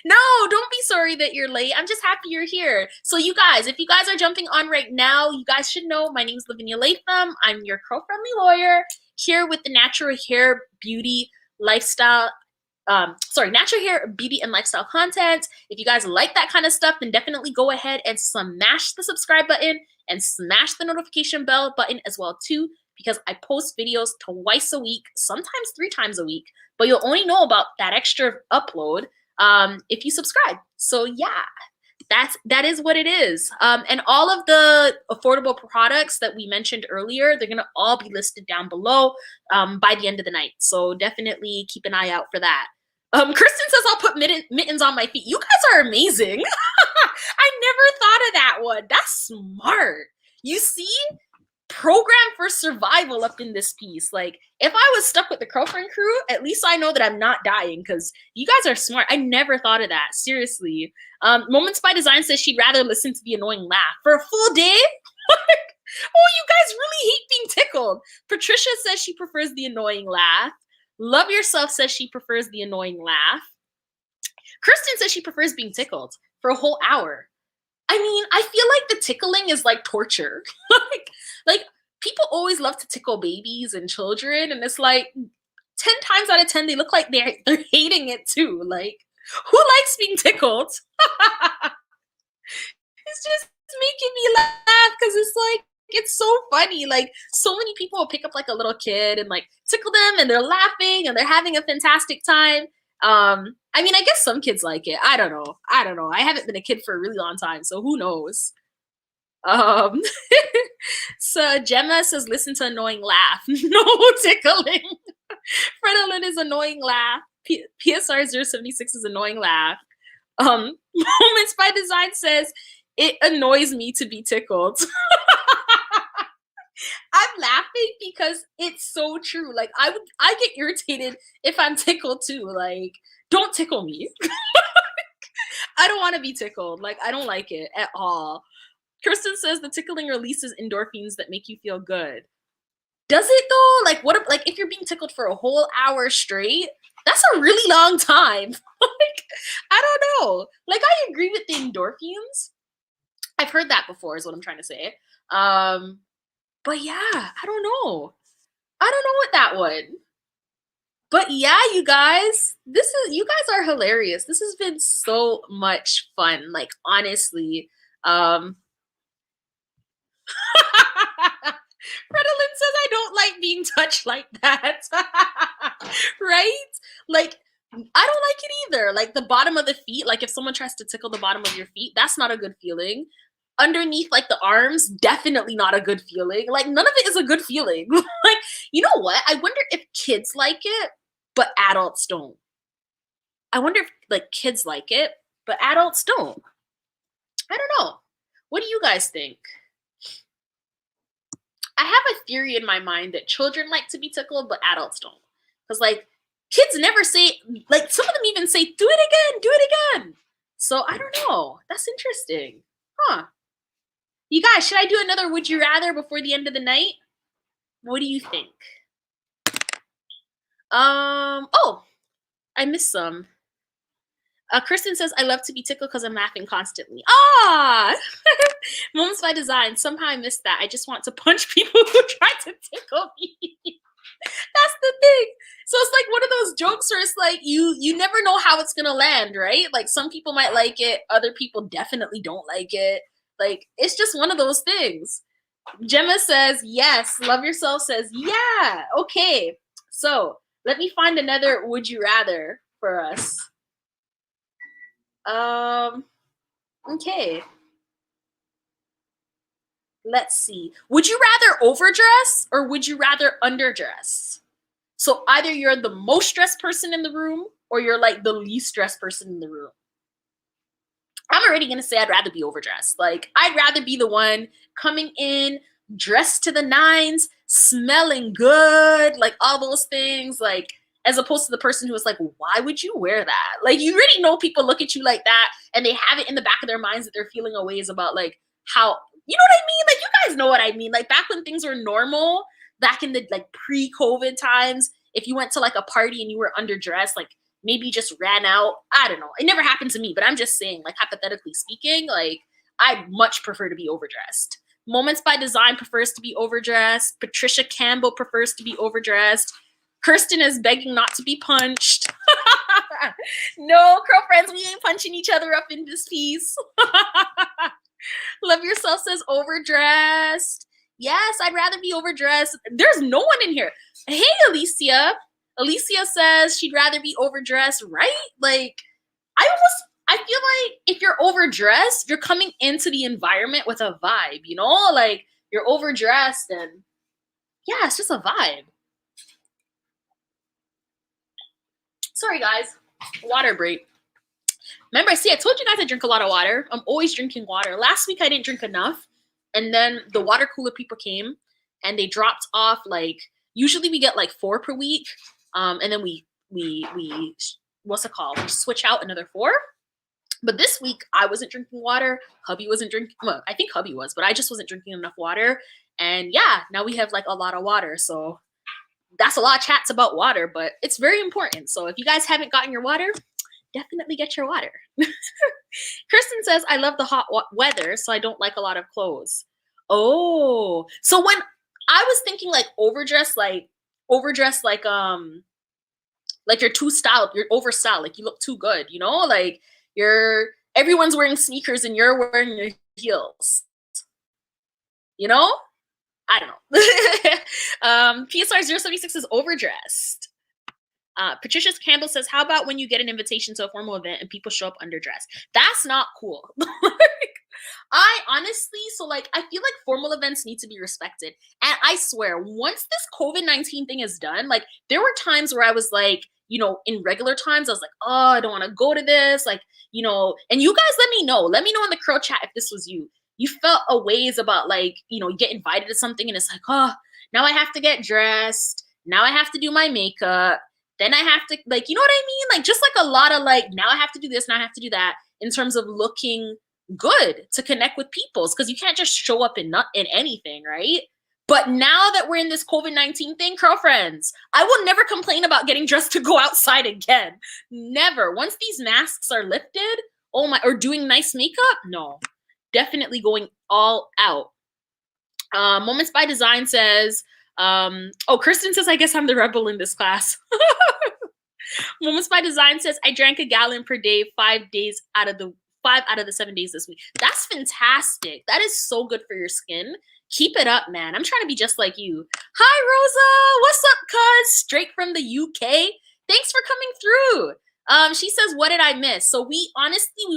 No, don't be sorry that you're late. I'm just happy you're here. So you guys, if you guys are jumping on right now, you guys should know my name is Lavinia Latham. I'm your curl-friendly lawyer here with the Natural Hair Beauty Lifestyle natural hair, beauty, and lifestyle content. If you guys like that kind of stuff, then definitely go ahead and smash the subscribe button and smash the notification bell button as well too, because I post videos twice a week, sometimes 3 times a week, but you'll only know about that extra upload if you subscribe. So yeah, that is what it is. And all of the affordable products that we mentioned earlier, they're gonna all be listed down below by the end of the night. So definitely keep an eye out for that. Kristen says I'll put mittens on my feet. You guys are amazing. I never thought of that one. That's smart. You see? Program for survival up in this piece. Like, if I was stuck with the Curlfriend crew, at least I know that I'm not dying, because you guys are smart. I never thought of that. Seriously. Moments by Design says she'd rather listen to the annoying laugh for a full day. Oh, you guys really hate being tickled. Patricia says she prefers the annoying laugh. Love Yourself says she prefers the annoying laugh. Kristen says she prefers being tickled for a whole hour. I mean, I feel like the tickling is like torture. like people always love to tickle babies and children, and it's like 10 times out of 10 they look like they're hating it too. Like, who likes being tickled? It's just making me laugh because it's like, it's so funny. Like, so many people will pick up like a little kid and like tickle them, and they're laughing and they're having a fantastic time. I mean, I guess some kids like it. I don't know. I haven't been a kid for a really long time, so who knows? So Gemma says, listen to annoying laugh. No tickling. Fredolyn is annoying laugh. PSR 076 is annoying laugh. Moments by Design says, it annoys me to be tickled. I'm laughing because it's so true. Like, I get irritated if I'm tickled too. Like, don't tickle me. I don't want to be tickled. Like, I don't like it at all. Kristen says the tickling releases endorphins that make you feel good. Does it though? Like, what if, like, if you're being tickled for a whole hour straight, that's a really long time. Like, I don't know. Like, I agree with the endorphins. I've heard that before is what I'm trying to say. But yeah, I don't know. I don't know what that one. But yeah, you guys, you guys are hilarious. This has been so much fun. Like, honestly. Fredolyn says I don't like being touched like that. Right? Like, I don't like it either. Like, the bottom of the feet, like if someone tries to tickle the bottom of your feet, that's not a good feeling. Underneath, like the arms, definitely not a good feeling. Like, none of it is a good feeling. Like, you know what? I wonder if kids like it, but adults don't. I wonder if like kids like it, but adults don't. I don't know. What do you guys think? I have a theory in my mind that children like to be tickled, but adults don't. Because like kids never say, like some of them even say, do it again, do it again. So I don't know. That's interesting. Huh. You guys, should I do another would you rather before the end of the night? What do you think? Oh, I missed some. Kristen says, I love to be tickled because I'm laughing constantly. Ah! Moments by design. Somehow I missed that. I just want to punch people who try to tickle me. That's the thing. So it's like one of those jokes where it's like you never know how it's gonna land, right? Like some people might like it, other people definitely don't like it. Like it's just one of those things. Gemma says yes. Love Yourself says yeah. Okay. So let me find another would you rather for us. Okay. Let's see. Would you rather overdress or would you rather underdress? So either you're the most dressed person in the room or you're like the least dressed person in the room. I'm already going to say I'd rather be overdressed. Like I'd rather be the one coming in dressed to the nines, smelling good, like all those things, like as opposed to the person who was like, why would you wear that? Like you already know people look at you like that and they have it in the back of their minds that they're feeling a ways about like how, you know what I mean? Like you guys know what I mean. Like back when things were normal, back in the like pre-COVID times, if you went to like a party and you were underdressed, like maybe just ran out. I don't know. It never happened to me, but I'm just saying, like hypothetically speaking, like I'd much prefer to be overdressed. Moments by Design prefers to be overdressed. Patricia Campbell prefers to be overdressed. Kirsten is begging not to be punched. No, girlfriends, we ain't punching each other up in this piece. Love Yourself says overdressed. Yes, I'd rather be overdressed. There's no one in here. Hey, Alicia. Alicia says she'd rather be overdressed, right? Like, I feel like if you're overdressed, you're coming into the environment with a vibe, you know? Like, you're overdressed and yeah, it's just a vibe. Sorry, guys. Water break. Remember, I told you guys I drink a lot of water. I'm always drinking water. Last week, I didn't drink enough. And then the water cooler people came and they dropped off, like, usually we get like 4 per week. And then we what's it called? We switch out another 4. But this week, I wasn't drinking water. Hubby wasn't drinking. Well, I think hubby was, but I just wasn't drinking enough water. And yeah, now we have like a lot of water. So that's a lot of chats about water, but it's very important. So if you guys haven't gotten your water, definitely get your water. Kristen says, I love the hot weather, so I don't like a lot of clothes. Oh, so when I was thinking like overdressed, like you're too styled, you're overstyled, like you look too good, you know, like everyone's wearing sneakers and you're wearing your heels, you know? I don't know. PSR 076 is overdressed. Patricia Campbell says, how about when you get an invitation to a formal event and people show up underdressed? That's not cool. I honestly, so like, I feel like formal events need to be respected. And I swear, once this COVID-19 thing is done, like there were times where I was like, you know, in regular times, I was like, oh, I don't want to go to this. Like, you know, and you guys let me know in the Curl chat if this was you. You felt a ways about like, you know, you get invited to something and it's like, oh, now I have to get dressed. Now I have to do my makeup. Then I have to, like, you know what I mean? Like, just like a lot of like, now I have to do this, now I have to do that in terms of looking good to connect with people. Because you can't just show up in anything, right? But now that we're in this COVID-19 thing, girlfriends, I will never complain about getting dressed to go outside again. Never. Once these masks are lifted, oh my, or doing nice makeup, no. Definitely going all out. Moments by Design says, oh, Kristen says, I guess I'm the rebel in this class. Moments by Design says, I drank a gallon per day, 5 out of the 7 days this week. That's fantastic. That is so good for your skin. Keep it up, man. I'm trying to be just like you. Hi, Rosa. What's up, cuz? Straight from the UK. Thanks for coming through. She says, what did I miss? So we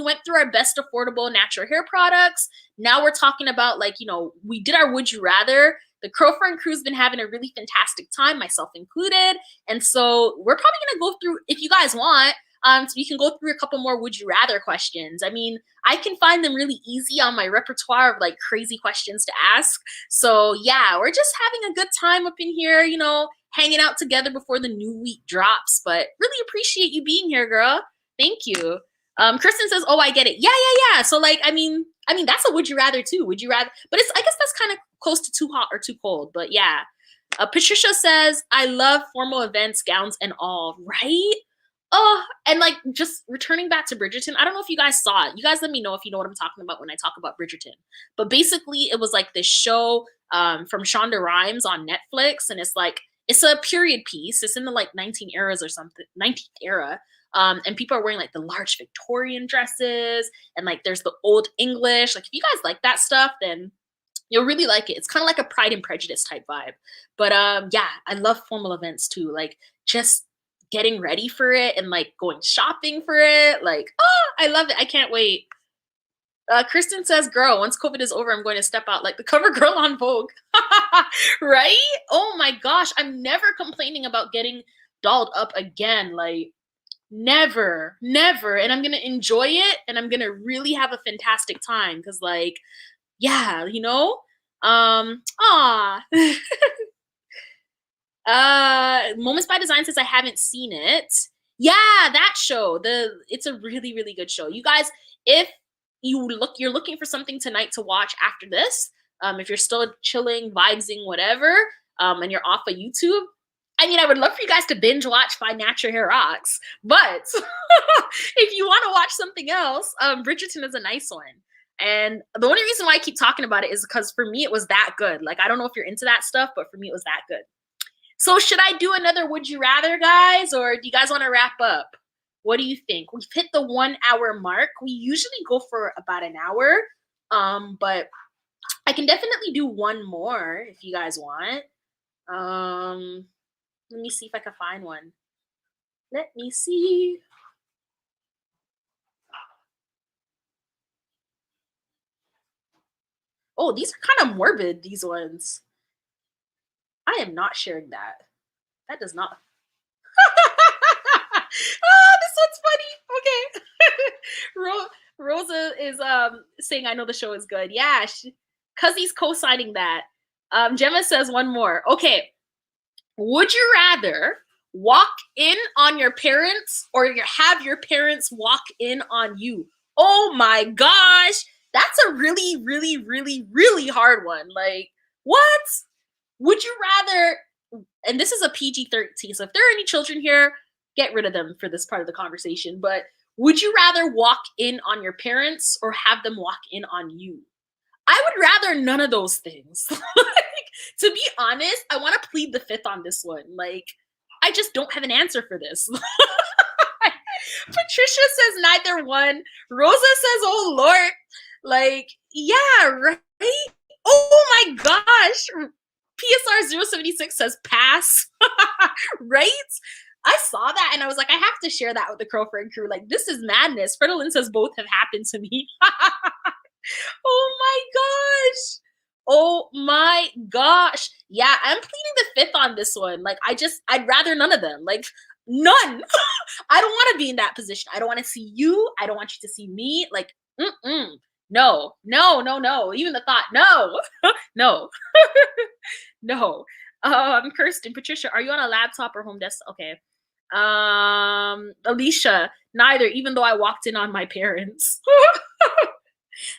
went through our best affordable natural hair products. Now we're talking about like, you know, we did our would you rather. The Curlfriend crew's been having a really fantastic time, myself included. And so we're probably going to go through, if you guys want, so we can go through a couple more would you rather questions. I mean, I can find them really easy on my repertoire of like crazy questions to ask. So yeah, we're just having a good time up in here, you know, hanging out together before the new week drops. But really appreciate you being here, girl. Thank you. Kristen says, "Oh, I get it. Yeah. So like, I mean, that's a would you rather too. Would you rather? But I guess that's kind of close to too hot or too cold. But yeah." Patricia says, "I love formal events, gowns, and all." Right? Oh, and like just returning back to Bridgerton. I don't know if you guys saw it. You guys let me know if you know what I'm talking about when I talk about Bridgerton. But basically, it was like this show from Shonda Rhimes on Netflix, and it's a period piece. It's in the like 19 eras or something, 19th era. And people are wearing like the large Victorian dresses, and like there's the old English. Like if you guys like that stuff, then you'll really like it. It's kind of like a Pride and Prejudice type vibe. But yeah, I love formal events too. Like just getting ready for it and like going shopping for it. Like, oh, I love it. I can't wait. Kristen says, "Girl, once COVID is over, I'm going to step out like the cover girl on Vogue." Right? Oh my gosh. I'm never complaining about getting dolled up again. Like, never. And I'm going to enjoy it, and I'm going to really have a fantastic time because, like, yeah, you know? Aw. Moments by Design says, "I haven't seen it." Yeah, that show. It's a really, really good show. You guys, if you're looking for something tonight to watch after this, if you're still chilling, vibesing, whatever, and you're off of YouTube, I mean, I would love for you guys to binge watch FNHROCKS, but if you want to watch something else, Bridgerton is a nice one. And the only reason why I keep talking about it is because for me, it was that good. Like, I don't know if you're into that stuff, but for me, it was that good. So should I do another Would You Rather, guys? Or do you guys want to wrap up? What do you think? We've hit the 1 hour mark. We usually go for about an hour, but I can definitely do one more if you guys want. Let me see if I can find one. Let me see. Oh, these are kind of morbid, these ones. I am not sharing that. That does not. Oh, this one's funny. Okay. Rosa is saying, "I know the show is good." Yeah, Cuzzy's co-signing that. Gemma says one more. Okay. Would you rather walk in on your parents or have your parents walk in on you? Oh my gosh. That's a really, really, really, really hard one. Like, what? Would you rather, and this is a PG-13, so if there are any children here, get rid of them for this part of the conversation, but would you rather walk in on your parents or have them walk in on you? I would rather none of those things. Like, to be honest, I want to plead the fifth on this one. Like, I just don't have an answer for this. Patricia says neither one. Rosa says, "Oh Lord." Like, yeah, right? Oh my gosh. PSR 076 says pass. Right? I saw that and I was like, I have to share that with the Curlfriend crew. Like, this is madness. Fredolin says both have happened to me. Oh my gosh. Oh my gosh. Yeah, I'm pleading the fifth on this one. Like, I'd rather none of them. Like, none. I don't want to be in that position. I don't want to see you. I don't want you to see me. Like, no. Even the thought, no. No. No. Kirsten, Patricia, are you on a laptop or home desktop? Okay. Alicia, neither, even though I walked in on my parents.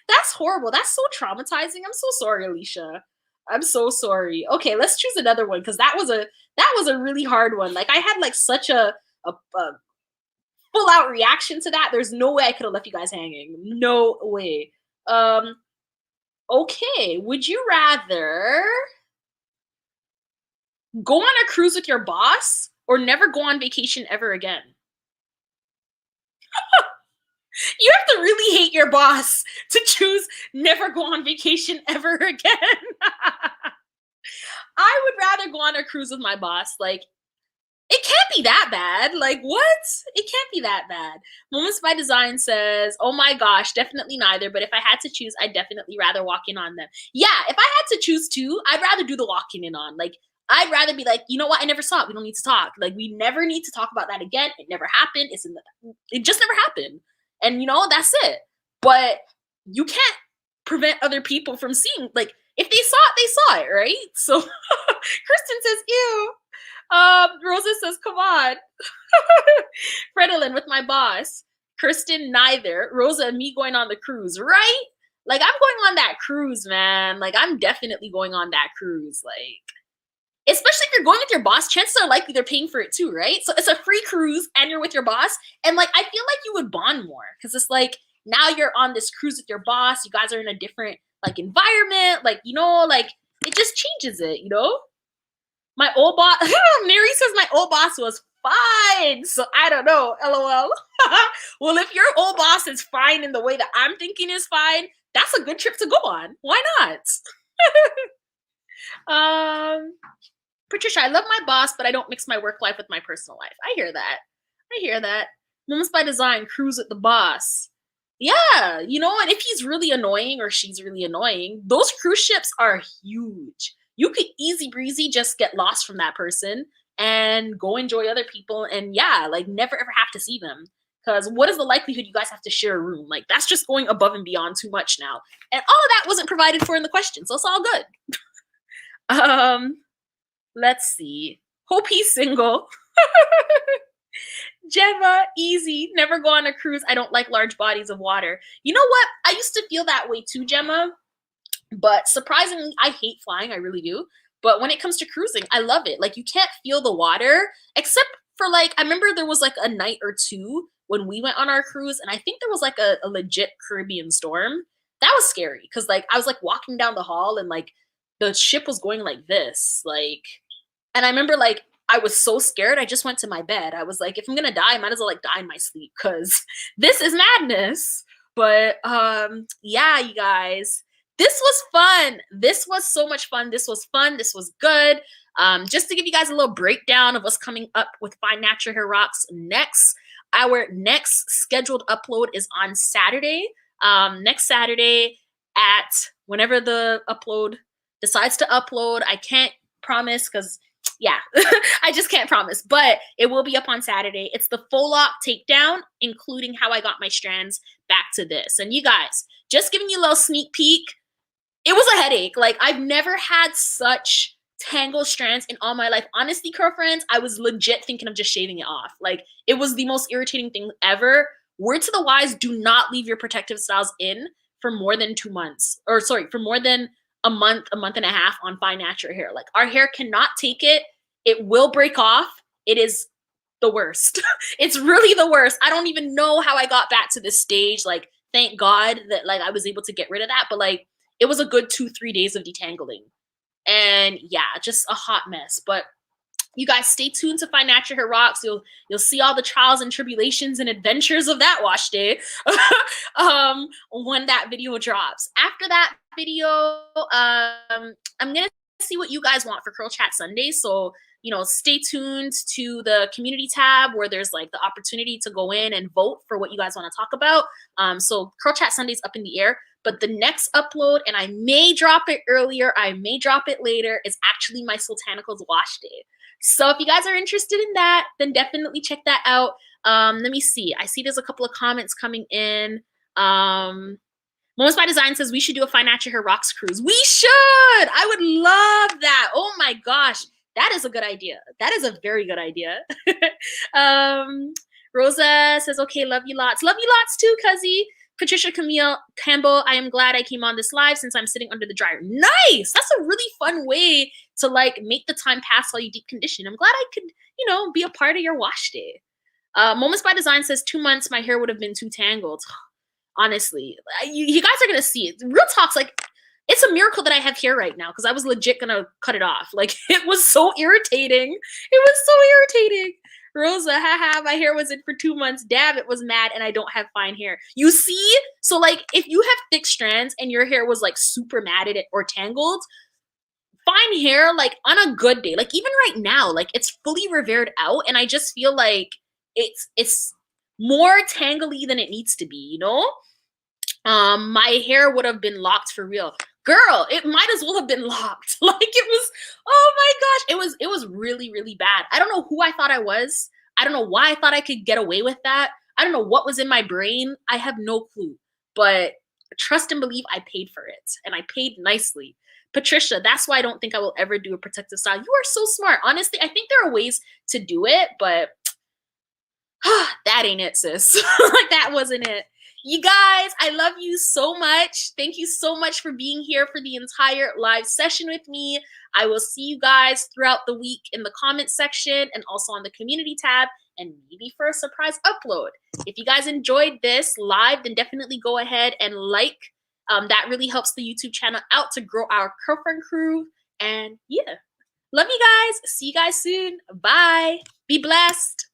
That's horrible. That's so traumatizing. I'm so sorry, Alicia. I'm so sorry. Okay, let's choose another one because that was a really hard one. Like, I had like such a full out reaction to that. There's no way I could have left you guys hanging. No way. Okay, would you rather go on a cruise with your boss or never go on vacation ever again? You have to really hate your boss to choose never go on vacation ever again. I would rather go on a cruise with my boss. Like, it can't be that bad. Like, what? It can't be that bad. Moments by Design says, "Oh my gosh, definitely neither. But if I had to choose, I'd definitely rather walk in on them." Yeah, if I had to choose too, I'd rather do the walking in on. Like, I'd rather be like, you know what? I never saw it. We don't need to talk. Like, we never need to talk about that again. It never happened. It just never happened. And, you know, that's it. But you can't prevent other people from seeing. Like, if they saw it, right? So Kristen says, "Ew." Rosa says, "Come on." Fredolin, with my boss. Kirsten, neither. Rosa, me going on the cruise, right? Like, I'm going on that cruise, man. Like, I'm definitely going on that cruise. Like, especially if you're going with your boss, chances are likely they're paying for it too, right? So it's a free cruise and you're with your boss. And like, I feel like you would bond more because it's like, now you're on this cruise with your boss. You guys are in a different like environment. Like, you know, like it just changes it, you know? My old boss, Mary says my old boss was fine. So I don't know, LOL. Well, if your old boss is fine in the way that I'm thinking is fine, that's a good trip to go on. Why not? Patricia, I love my boss, but I don't mix my work life with my personal life. I hear that. I hear that. Moments by Design, cruise with the boss. Yeah, you know, and if he's really annoying or she's really annoying, those cruise ships are huge. You could easy breezy just get lost from that person and go enjoy other people and yeah, like never ever have to see them. Because what is the likelihood you guys have to share a room? Like that's just going above and beyond too much now. And all of that wasn't provided for in the question, so it's all good. Let's see. Hope he's single. Gemma, easy. Never go on a cruise. I don't like large bodies of water. You know what? I used to feel that way too, Gemma. But surprisingly, I hate flying. I really do. But when it comes to cruising, I love it. Like you can't feel the water except for like, I remember there was like a night or two when we went on our cruise. And I think there was like a legit Caribbean storm. That was scary because like I was like walking down the hall and like the ship was going like this. Like, and I remember like I was so scared. I just went to my bed. I was like, if I'm gonna die, I might as well like die in my sleep because this is madness. But yeah, you guys, this was fun. This was so much fun. This was fun. This was good. Just to give you guys a little breakdown of what's coming up with Find Natural Hair Rocks next. Our next scheduled upload is on Saturday. Next Saturday at whenever the upload decides to upload. I can't promise because yeah, I just can't promise, but it will be up on Saturday. It's the full lock takedown, including how I got my strands back to this. And you guys, just giving you a little sneak peek, it was a headache. Like I've never had such tangled strands in all my life. Honestly, girlfriends, I was legit thinking of just shaving it off. Like it was the most irritating thing ever. Word to the wise, do not leave your protective styles in for more than 2 months. Or sorry, for more than a month and a half on Find Natural Hair. Like our hair cannot take it. It will break off. It is the worst. It's really the worst. I don't even know how I got back to this stage. Like, thank God that like I was able to get rid of that. But like, it was a good 2-3 days of detangling. And yeah, just a hot mess. But you guys stay tuned to Find Natural Hair Rocks. You'll see all the trials and tribulations and adventures of that wash day when that video drops. After that video, I'm gonna see what you guys want for Curl Chat Sunday. So you know, stay tuned to the community tab where there's like the opportunity to go in and vote for what you guys want to talk about. So Curl Chat Sunday's up in the air. But the next upload, and I may drop it earlier, I may drop it later, is actually my Sultanicals wash day. So if you guys are interested in that, then definitely check that out. Let me see. I see there's a couple of comments coming in. Moments by Design says we should do a Find Natural Hair Rocks cruise. We should! I would love that. Oh my gosh. That is a good idea. That is a very good idea. Rosa says, okay, love you lots. Love you lots too, cuzzy. Patricia Camille Campbell, I am glad I came on this live since I'm sitting under the dryer. Nice! That's a really fun way to like make the time pass while you deep condition. I'm glad I could, you know, be a part of your wash day. Moments by Design says 2 months, my hair would have been too tangled. Honestly, you guys are going to see it. Real talk's like, it's a miracle that I have hair right now because I was legit going to cut it off. Like, it was so irritating. It was so irritating. Rosa, haha, my hair was in for 2 months. Damn, it was mad and I don't have fine hair. You see? So, like, if you have thick strands and your hair was, like, super matted or tangled, fine hair, like, on a good day, like, even right now, like, it's fully revered out and I just feel like it's more tangly than it needs to be, you know? My hair would have been locked for real. Girl, it might as well have been locked. Like it was, oh my gosh, it was really, really bad. I don't know who I thought I was. I don't know why I thought I could get away with that. I don't know what was in my brain. I have no clue. But trust and believe I paid for it. And I paid nicely. Patricia, that's why I don't think I will ever do a protective style. You are so smart. Honestly, I think there are ways to do it, but That ain't it, sis. Like, that wasn't it. You guys, I love you so much. Thank you so much for being here for the entire live session with me. I will see you guys throughout the week in the comment section and also on the community tab, and maybe for a surprise upload. If you guys enjoyed this live, then definitely go ahead and like. That really helps the YouTube channel out to grow our girlfriend crew. And yeah, love you guys. See you guys soon. Bye. Be blessed.